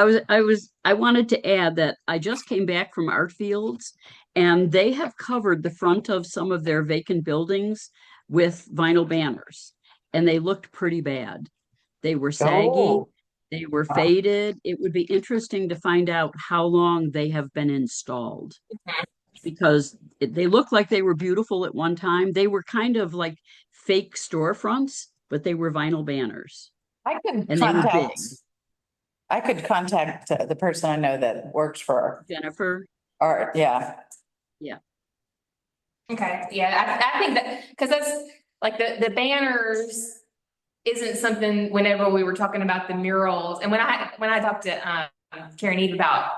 I wanted to add that I just came back from Art Fields and they have covered the front of some of their vacant buildings with vinyl banners. And they looked pretty bad. They were saggy, Oh. they were faded. It would be interesting to find out how long they have been installed. Because they looked like they were beautiful at one time. They were kind of like fake storefronts, but they were vinyl banners. I could And they were big. contact the person I know that works for Jennifer, art, yeah. Okay, yeah, I think that, because that's, like, the banners isn't something, whenever we were talking about the murals, and when I talked to, Karen Eve about,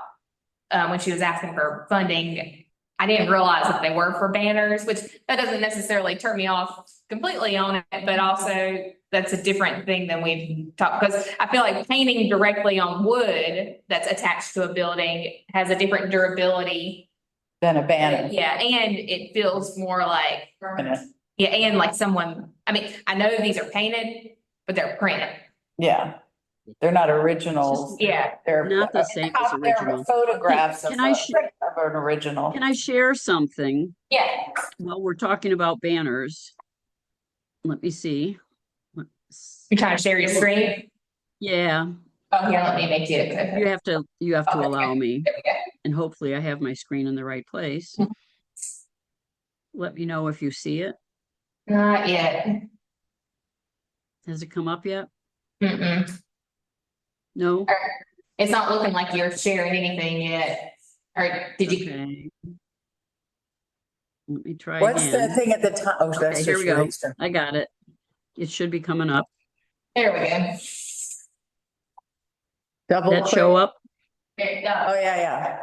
when she was asking for funding, I didn't realize that they were for banners, which that doesn't necessarily turn me off completely on it, but also that's a different thing than we've talked, because I feel like painting directly on wood that's attached to a building has a different durability. Than a banner. Yeah, and it feels more like, Permanent. yeah, and like someone, I mean, I know these are painted, but they're printed. Yeah. They're not originals. Yeah. They're not the same as they're original. photographs of Can I of an original. Can I share something? Yeah. While we're talking about banners? Let me see. You're trying to share your screen? Yeah, Oh, yeah, let me make it. you have to Okay. allow me, There we go. and hopefully I have my screen in the right place. Let me know if you see it. Not yet. Has it come up yet? Mm-mm. No? It's not looking like you're sharing anything yet. Or did you? Okay. Let me try What's the again. thing at the top? Oh, that's Okay, here just we go. raised. I got it. It should be coming up. There we go. Double That click. show up? There you go. Oh, yeah.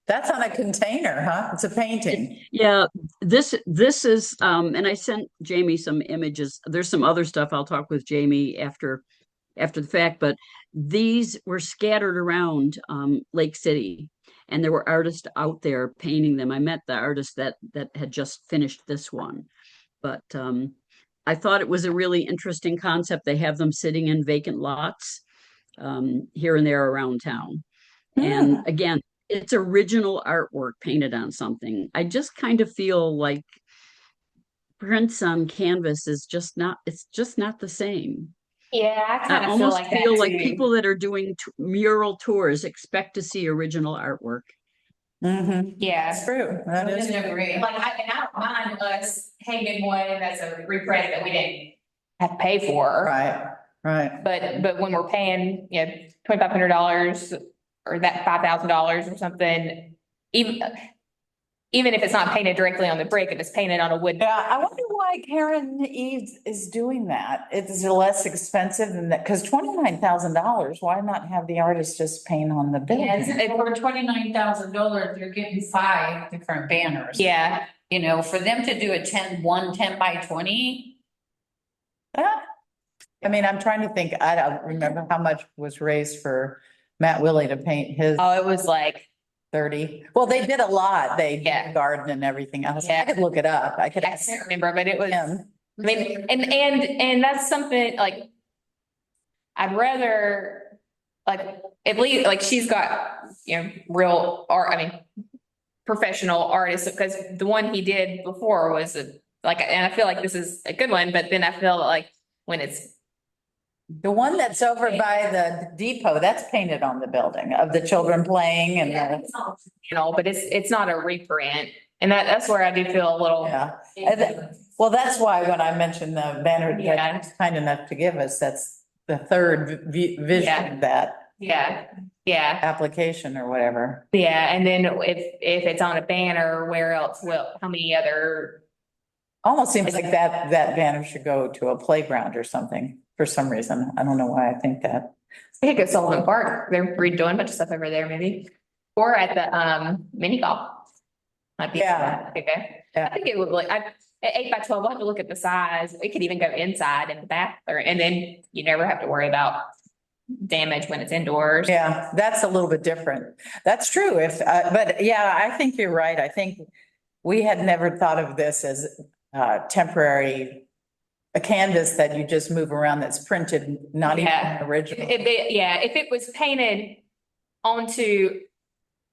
That's on a container, huh? It's a painting. Yeah, this is, and I sent Jamie some images. There's some other stuff I'll talk with Jamie after the fact, but these were scattered around Lake City, and there were artists out there painting them. I met the artist that had just finished this one, but I thought it was a really interesting concept. They have them sitting in vacant lots here and there around town. And again, it's original artwork painted on something. I just kind of feel like prints on canvas is just not the same. Yeah, I I kind of feel almost like that feel like too. people that are doing mural tours expect to see original artwork. Mm-hmm. Yeah. That's true. That is. Agree. Like, I don't mind us hanging one that's a reprint that we didn't have to pay for. Right. But when we're paying, $2,500 or that $5,000 or something, even if it's not painted directly on the brick, if it's painted on a wood. Yeah, I wonder why Karen Eves is doing that. It's less expensive than that, because $29,000, why not have the artist just paint on the building? And for $29,000, you're getting 5 different banners. Yeah, For them to do one 10 by 20. I mean, I'm trying to think, I don't remember how much was raised for Matt Willie to paint his it was like, 30. Well, they did a lot. They did Yeah. the garden and everything else. Yeah. I could look it up. I could I ask can't remember, but it was. him. I mean, and that's something like, I'd rather, like, at least, like, she's got, real art, I mean, professional artists, because the one he did before was a like, and I feel like this is a good one, but then I feel like when it's, The one that's over by the depot, that's painted on the building of the children playing and the, you know, but it's not a reprint. And that's where I do feel a little. yeah. Well, that's why when I mentioned the banner Yeah. that's kind enough to give us, that's the third vision Yeah. of that Yeah, yeah, application or whatever. yeah. And then if it's on a banner, where else how many other, Almost seems like that banner should go to a playground or something for some reason. I don't know why I think that. I think it's Sullivan Park. They're redoing a bunch of stuff over there maybe. Or at the mini golf. Might be. Yeah. Okay. Yeah. I think it would like, at 8x12, we'll have to look at the size. It could even go inside in the back and then you never have to worry about damage when it's indoors. Yeah, that's a little bit different. That's true. But yeah, I think you're right. I think we had never thought of this as temporary, a canvas that you just move around that's printed, not even Yeah. original. If it was painted onto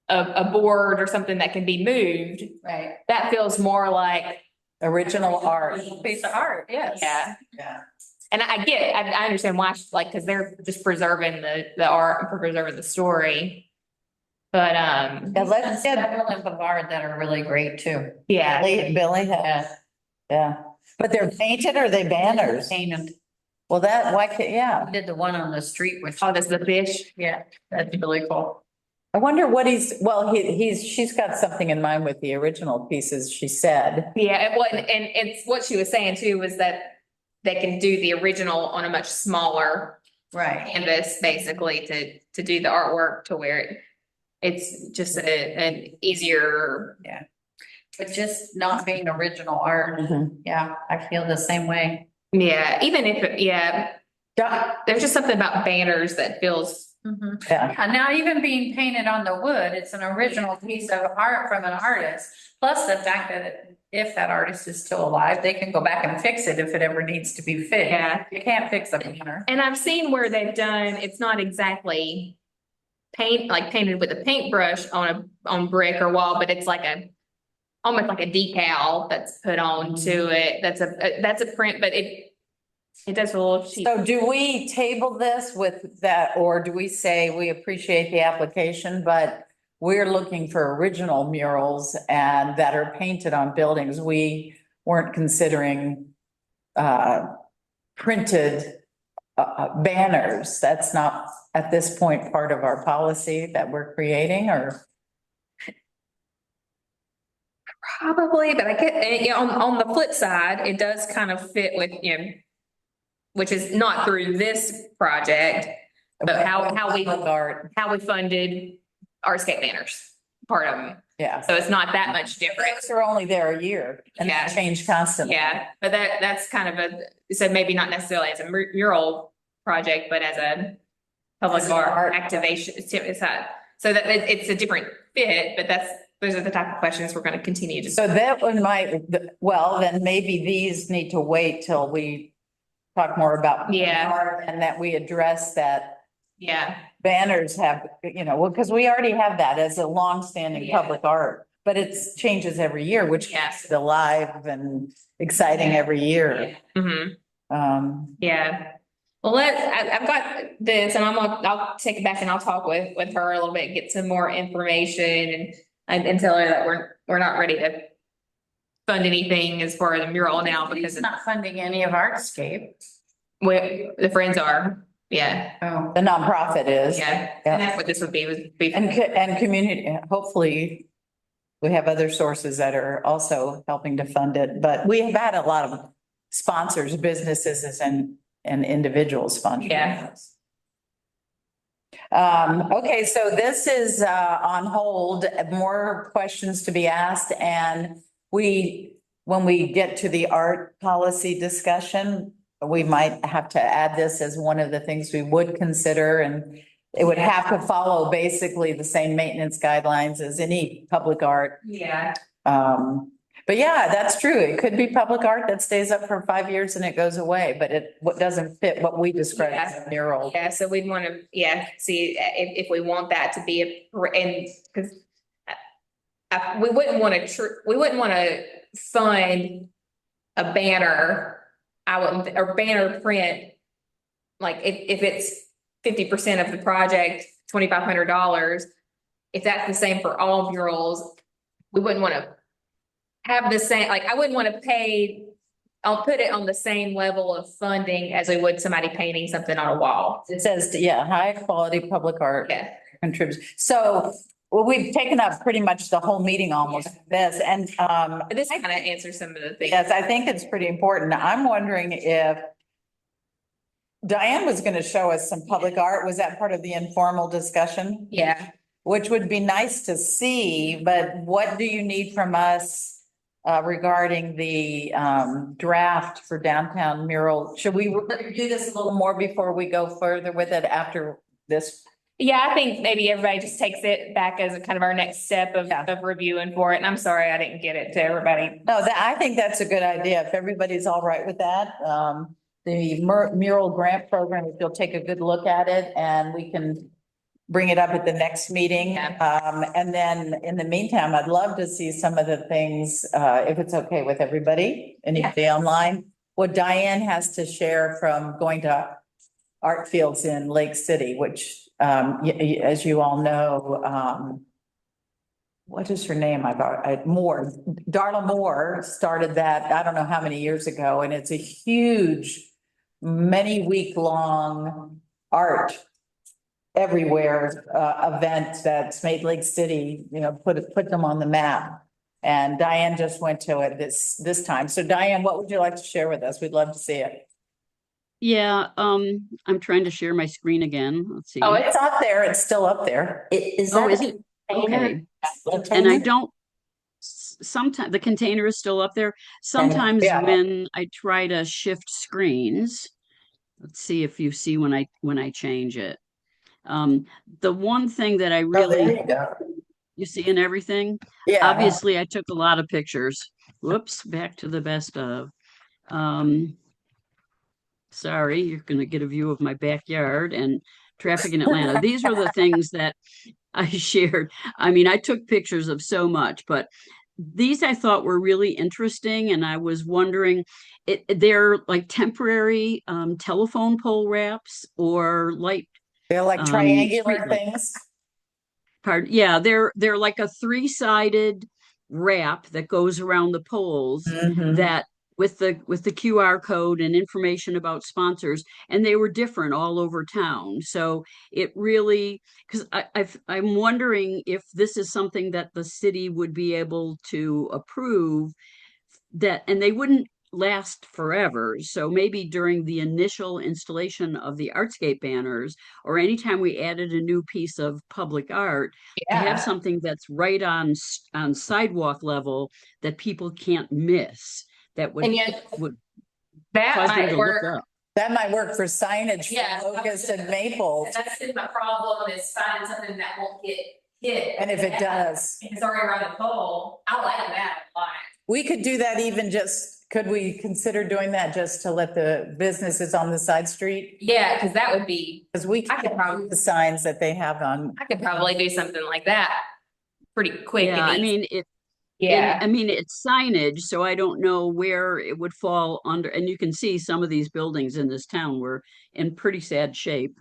a board or something that can be moved, Right. that feels more like, Original art. Piece of art, yes. yeah. Yeah. And I understand why, like, cause they're just preserving the art and preserving the story. But, Yeah, let's get Several of art that are really great too. yeah, Billy. Yeah, but they're painted or they banners? Painted. Well, why can't, yeah. Did the one on the street, which, oh, that's the fish. yeah, that's really cool. I wonder what she's got something in mind with the original pieces, she said. Yeah, and it's what she was saying too, was that they can do the original on a much smaller Right. canvas, basically, to do the artwork to where it's just an easier. But just not being original art. Yeah, I feel the same way. Yeah, even if, there's just something about banners that feels, Yeah, And now even being painted on the wood, it's an original piece of art from an artist. Plus the fact that if that artist is still alive, they can go back and fix it if it ever needs to be fixed. yeah. You can't fix a banner. And I've seen where they've done, it's not exactly painted with a paintbrush on brick or wall, but it's like almost like a decal that's put on to it. That's a print, but it does feel a little cheap. so do we table this with that, or do we say we appreciate the application, but we're looking for original murals and that are painted on buildings? We weren't considering printed banners. That's not at this point part of our policy that we're creating, or? Probably, but I get, on the flip side, it does kind of fit with, which is not through this project, but how we funded Artscape banners, part of them. Yeah, So it's not that much different. those are only there a year and they Yeah. change constantly. Yeah, but that's kind of so maybe not necessarily as a mural project, but as a public As an art art. activation. It's that, so that it's a different fit, but those are the type of questions we're going to continue to. So that one well, then maybe these need to wait till we talk more about. Yeah. art and that we address that Yeah, banners have, well, because we already have that as a longstanding Yeah. public art, but it changes every year, which Yes. keeps it alive and exciting every year. mm-hmm. Yeah. Well, I've got this and I'll take it back and I'll talk with her a little bit, get some more information and tell her that we're not ready to fund anything as far as a mural now because It's not funding any of Artscape. the friends are, yeah, Oh. The nonprofit is. yeah. Yeah. And that's what this would be. And community, hopefully we have other sources that are also helping to fund it, but we have had a lot of sponsors, businesses and individuals sponsor. Yeah. Okay, so this is on hold, more questions to be asked, and when we get to the art policy discussion, we might have to add this as one of the things we would consider, and it would have to follow basically the same maintenance guidelines as any public art. Yeah. But yeah, that's true. It could be public art that stays up for 5 years and it goes away, but what doesn't fit what we describe as a mural. Yeah, so we'd want to, see if we want that to be and because we wouldn't want to fund a banner, I wouldn't, or banner print. Like if it's 50% of the project, $2,500, if that's the same for all murals, we wouldn't want to have the same, like, I wouldn't want to pay, I'll put it on the same level of funding as we would somebody painting something on a wall. It says, yeah, high quality public art Yeah. contributes. So, well, we've taken up pretty much the whole meeting almost with this, and, But this kind of answers some of the things. yes, I think it's pretty important. I'm wondering if Diane was gonna show us some public art. Was that part of the informal discussion? Yeah. Which would be nice to see, but what do you need from us regarding the draft for downtown mural? Should we review this a little more before we go further with it after this? Yeah, I think maybe everybody just takes it back as a kind of our next step of, Yeah. of reviewing for it. And I'm sorry I didn't get it to everybody. No, I think that's a good idea. If everybody's all right with that. The mural grant program, if you'll take a good look at it and we can bring it up at the next meeting. Yeah. And then in the meantime, I'd love to see some of the things, if it's okay with everybody, anybody online. What Diane has to share from going to art fields in Lake City, which, as you all know, what is her name? Moore, Darla Moore started that, I don't know how many years ago, and it's a huge, many week long art everywhere event that's made Lake City, put them on the map. And Diane just went to it this time. So Diane, what would you like to share with us? We'd love to see it. Yeah, I'm trying to share my screen again. Let's see. Oh, it's up there. It's still up there. Oh, is it? Okay. And I don't, sometimes the container is still up there. Sometimes Yeah. when I try to shift screens, let's see if you see when I change it. The one thing that I Oh, there really, you go. you see in everything, Yeah. obviously I took a lot of pictures. Whoops, back to the best of. Sorry, you're gonna get a view of my backyard and traffic in Atlanta. These were the things that I shared. I mean, I took pictures of so much, but these I thought were really interesting, and I was wondering, they're like temporary telephone pole wraps or light. They're like triangular streetlight. things. Pardon, yeah, they're like a three-sided wrap that goes around the poles Mhm. that with the QR code and information about sponsors, and they were different all over town. So it really, because I'm wondering if this is something that the city would be able to approve, that, and they wouldn't last forever. So maybe during the initial installation of the Artscape banners, or anytime we added a new piece of public art, to have something that's right on sidewalk level that people can't miss. That would And yet would that cause them might to work. look up. That might work for signage Yeah. for Locust and Maple. That's been my problem, is finding something that won't get hit. And if it does, It's already around the pole. I like that a lot. we could do that even could we consider doing that just to let the businesses on the side street? Yeah, because that would be, Because we I could can probably- the signs that they have on. I could probably do something like that pretty quick. Yeah, and I easy. mean, Yeah. I mean, it's signage, so I don't know where it would fall under, and you can see some of these buildings in this town were in pretty sad shape,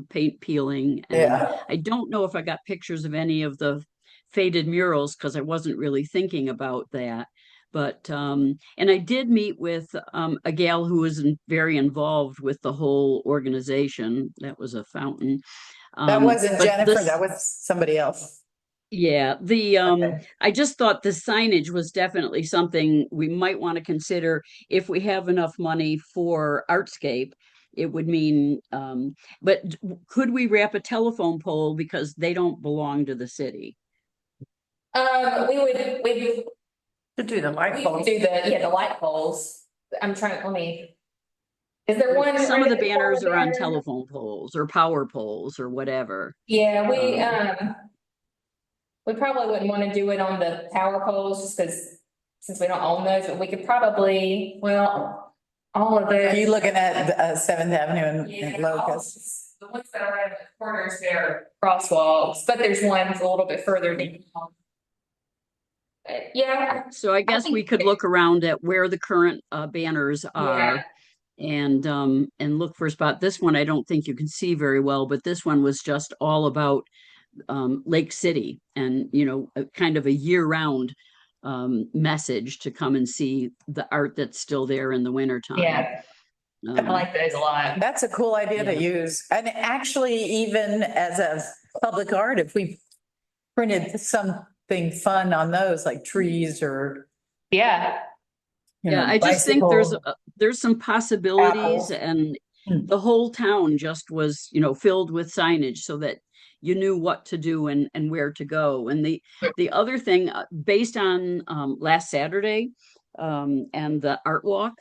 paint peeling. And Yeah. I don't know if I got pictures of any of the faded murals, because I wasn't really thinking about that. But, and I did meet with a gal who was very involved with the whole organization. That was a fountain. That wasn't But Jennifer, this- that was somebody else. Yeah, the Okay. I just thought the signage was definitely something we might want to consider if we have enough money for Artscape. It would mean, but could we wrap a telephone pole because they don't belong to the city? We To do the light would bulbs. do the light poles. I'm trying, let me. Is there one? Some of the right banners before are on banner? telephone poles or power poles or whatever. Yeah, we probably wouldn't want to do it on the power poles just because, since we don't own those, but we could probably, well, all of Are those. you looking at Seventh Avenue Yeah, and Locust? the ones that are at the corners, they're crosswalks, but there's ones a little bit further down. Yeah, So I guess think we could look around at where the current banners are and look for a spot. This one I don't think you can see very well, but this one was just all about Lake City and, you know, kind of a year-round message to come and see the art that's still there in the wintertime. yeah, I Um, like those a lot. That's a cool idea to Yeah. use. And actually, even as a public art, if we printed something fun on those, like trees or, Yeah, you Yeah, know, I just think bicycle. there's some possibilities Apples. and Hmm. the whole town just was, you know, filled with signage so that you knew what to do and where to go. And the other thing, based on last Saturday and the art walk,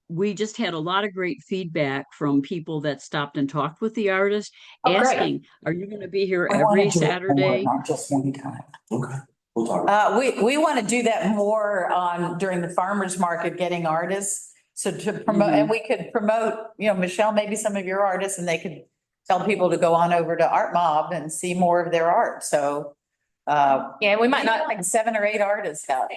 we just had a lot of great feedback from people that stopped and talked with the artist, Oh, great. asking, "Are you going to be here I wanna every do it more, Saturday?" not just one time. Okay, we'll talk. We want to do that more on during the farmer's market, getting artists. So to promote, and we could promote, you know, Michelle, maybe some of your artists, and they could tell people to go on over to Art Mob and see more of their art. So Yeah, we might not, like 7 or 8 artists out.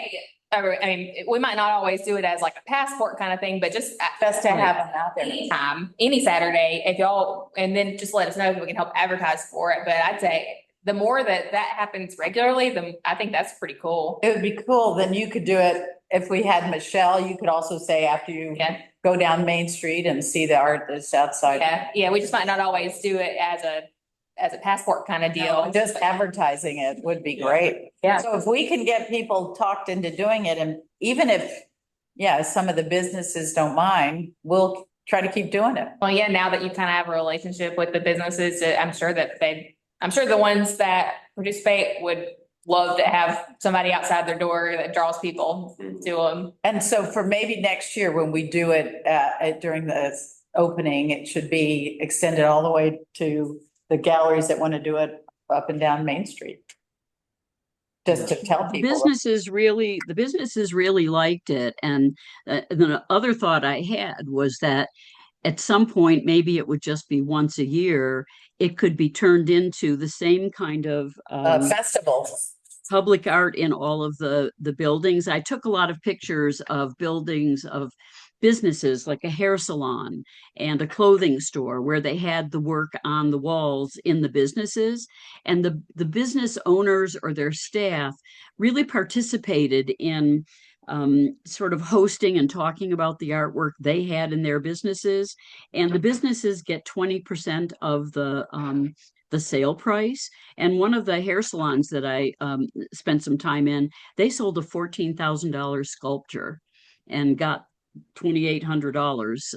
I mean, we might not always do it as like a passport kind of thing, but just Best to have them out there. anytime, any Saturday, if y'all, and then just let us know if we can help advertise for it. But I'd say the more that happens regularly, I think that's pretty cool. It would be cool. Then you could do it. If we had Michelle, you could also say after you Yeah, go down Main Street and see the art that's outside. yeah, we just might not always do it as a passport kind of deal. Just advertising it would be great. Yeah. So if we can get people talked into doing it, and even if, yeah, some of the businesses don't mind, we'll try to keep doing it. Well, yeah, now that you kind of have a relationship with the businesses, I'm sure the ones that participate would love to have somebody outside their door that draws people to them. And so for maybe next year, when we do it during the opening, it should be extended all the way to the galleries that want to do it up and down Main Street. Just to tell people. The businesses really liked it. And the other thought I had was that at some point, maybe it would just be once a year, it could be turned into the same kind of Festival. public art in all of the buildings. I took a lot of pictures of buildings of businesses like a hair salon and a clothing store where they had the work on the walls in the businesses, and the business owners or their staff really participated in sort of hosting and talking about the artwork they had in their businesses. And the businesses get 20% of the sale price. And one of the hair salons that I spent some time in, they sold a $14,000 sculpture and got $2,800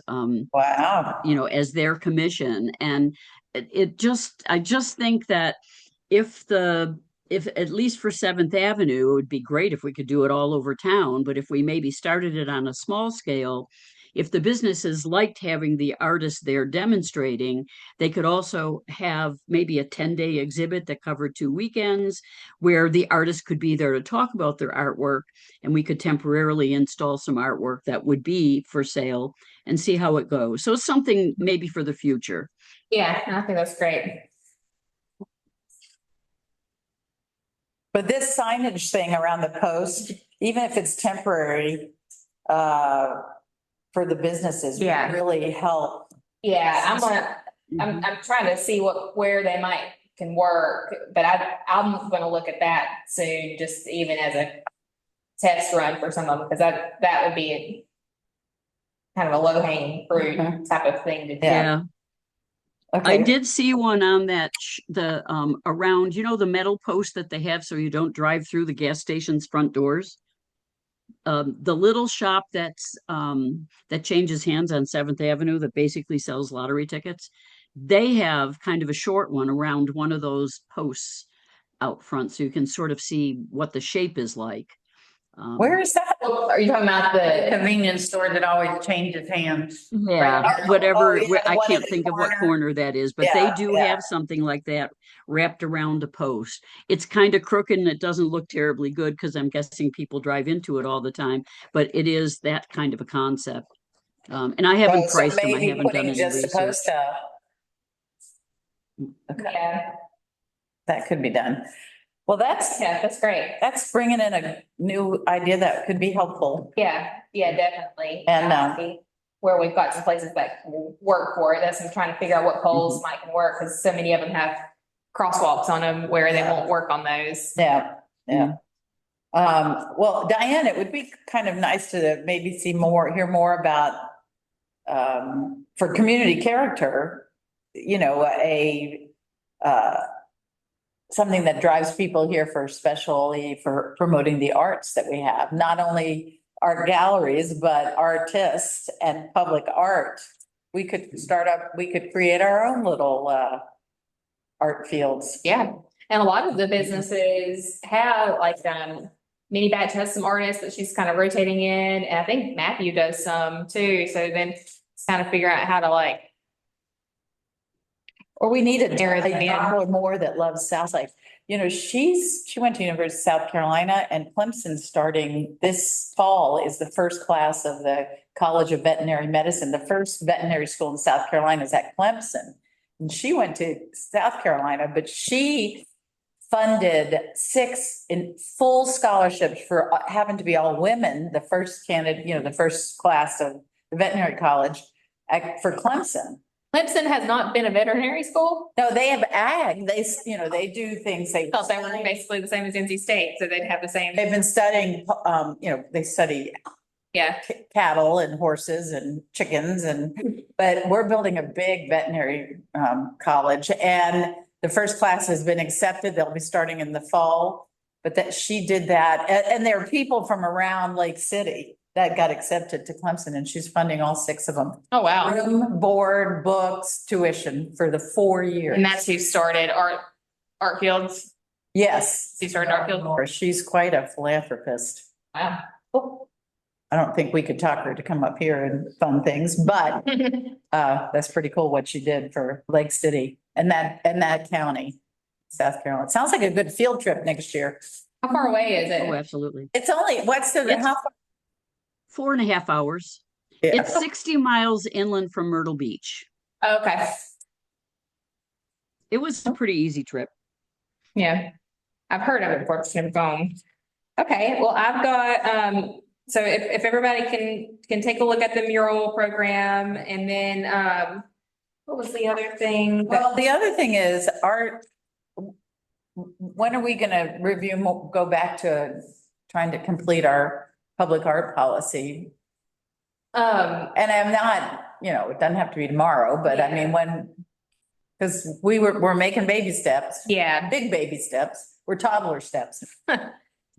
Wow. you know, as their commission. And I just think that if at least for 7th Avenue, it would be great if we could do it all over town. But if we maybe started it on a small scale, if the businesses liked having the artists there demonstrating, they could also have maybe a 10-day exhibit that covered 2 weekends where the artist could be there to talk about their artwork, and we could temporarily install some artwork that would be for sale and see how it goes. So it's something maybe for the future. Yeah, I think that's great. But this signage thing around the post, even if it's temporary, for the businesses, would Yeah. really help. Yeah, I'm trying to see where they can work, but I'm gonna look at that soon, just even as a test run for some of them, because that would be kind of a low hanging fruit type of thing to do. Yeah. I Okay. did see one on that around, you know, the metal post that they have so you don't drive through the gas station's front doors. The little shop that changes hands on 7th Avenue that basically sells lottery tickets, they have kind of a short one around one of those posts out front, so you can sort of see what the shape is like. Where is that? Are you talking about the? Convenience store that always changes hands. Yeah, Right. whatever, Oh, yeah, the I one in can't the think of what corner. corner that is, but Yeah, they do yeah. have something like that wrapped around a post. It's kind of crooked and it doesn't look terribly good because I'm guessing people drive into it all the time, but it is that kind of a concept. And I haven't So priced them, I maybe haven't done putting any just a research. post up. Okay, Yeah. that could be done. Well, that's, Yeah, that's great. that's bringing in a new idea that could be helpful. Yeah, yeah, definitely. And, where we've got some places that can work for it. That's I'm trying to figure out what poles might can work, because so many of them have crosswalks on them where they won't work on those. Yeah, yeah. Well, Diane, it would be kind of nice to maybe hear more about, for community character, something that drives people here especially for promoting the arts that we have, not only art galleries, but artists and public art. We could create our own little, art fields. Yeah, and a lot of the businesses have Mini Batch has some artists that she's kind of rotating in, and I think Matthew does some too. So then it's kind of figure out how to Or we need a There they are. or more that loves Southside. She went to University of South Carolina, and Clemson starting this fall is the first class of the College of Veterinary Medicine. The first veterinary school in South Carolina is at Clemson. And she went to South Carolina, but she funded 6 in full scholarships for having to be all women, the first candidate, the first class of the veterinary college for Clemson. Clemson has not been a veterinary school. No, they have ag. They do things. I thought they were basically the same as NC State, so they'd have the same. They've been studying, they study Yeah, cattle and horses and chickens but we're building a big veterinary, college, and the first class has been accepted. They'll be starting in the fall. But that she did that, and there are people from around Lake City that got accepted to Clemson, and she's funding all 6 of them. oh wow. Room, board, books, tuition for the 4 years. And that's who started Art Fields. Yes. Who started Art Field. She's quite a philanthropist. Wow. I don't think we could talk her to come up here and fund things, but that's pretty cool what she did for Lake City and that county, South Carolina. It sounds like a good field trip next year. How far away is Oh, it? absolutely. It's only, It's- how far? 4.5 hours. Yeah. It's 60 miles inland from Myrtle Beach. Okay, It was a pretty easy trip. yeah. I've heard of it before, just never gone. Okay, well, I've got, so if everybody can take a look at the mural program, and then, what was the other thing? Well, the other thing is when are we gonna go back to trying to complete our public art policy? And I'm not, it doesn't have to be tomorrow, but I mean, because we're making baby steps, yeah, big baby steps, we're toddler steps.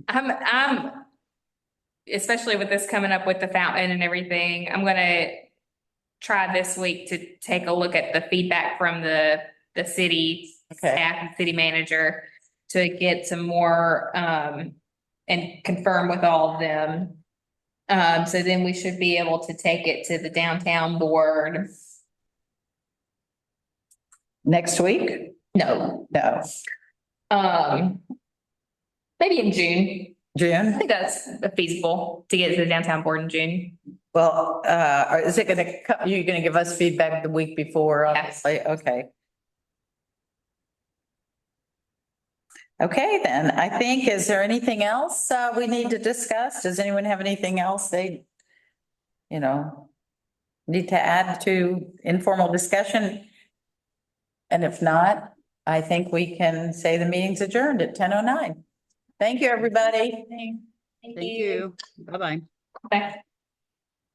I'm, especially with this coming up with the fountain and everything, I'm gonna try this week to take a look at the feedback from the city Okay. staff and city manager to get some more, and confirm with all of them. So then we should be able to take it to the downtown board. Next week? No, No, maybe in June. I June? think that's feasible to get to the downtown board in June. Well, is it you're gonna give us feedback the week before, obviously? Okay. Okay, then, I think, is there anything else we need to discuss? Does anyone have anything else they, need to add to informal discussion? And if not, I think we can say the meeting's adjourned at 10:09. Thank you, everybody. Thank you. Bye-bye. Okay.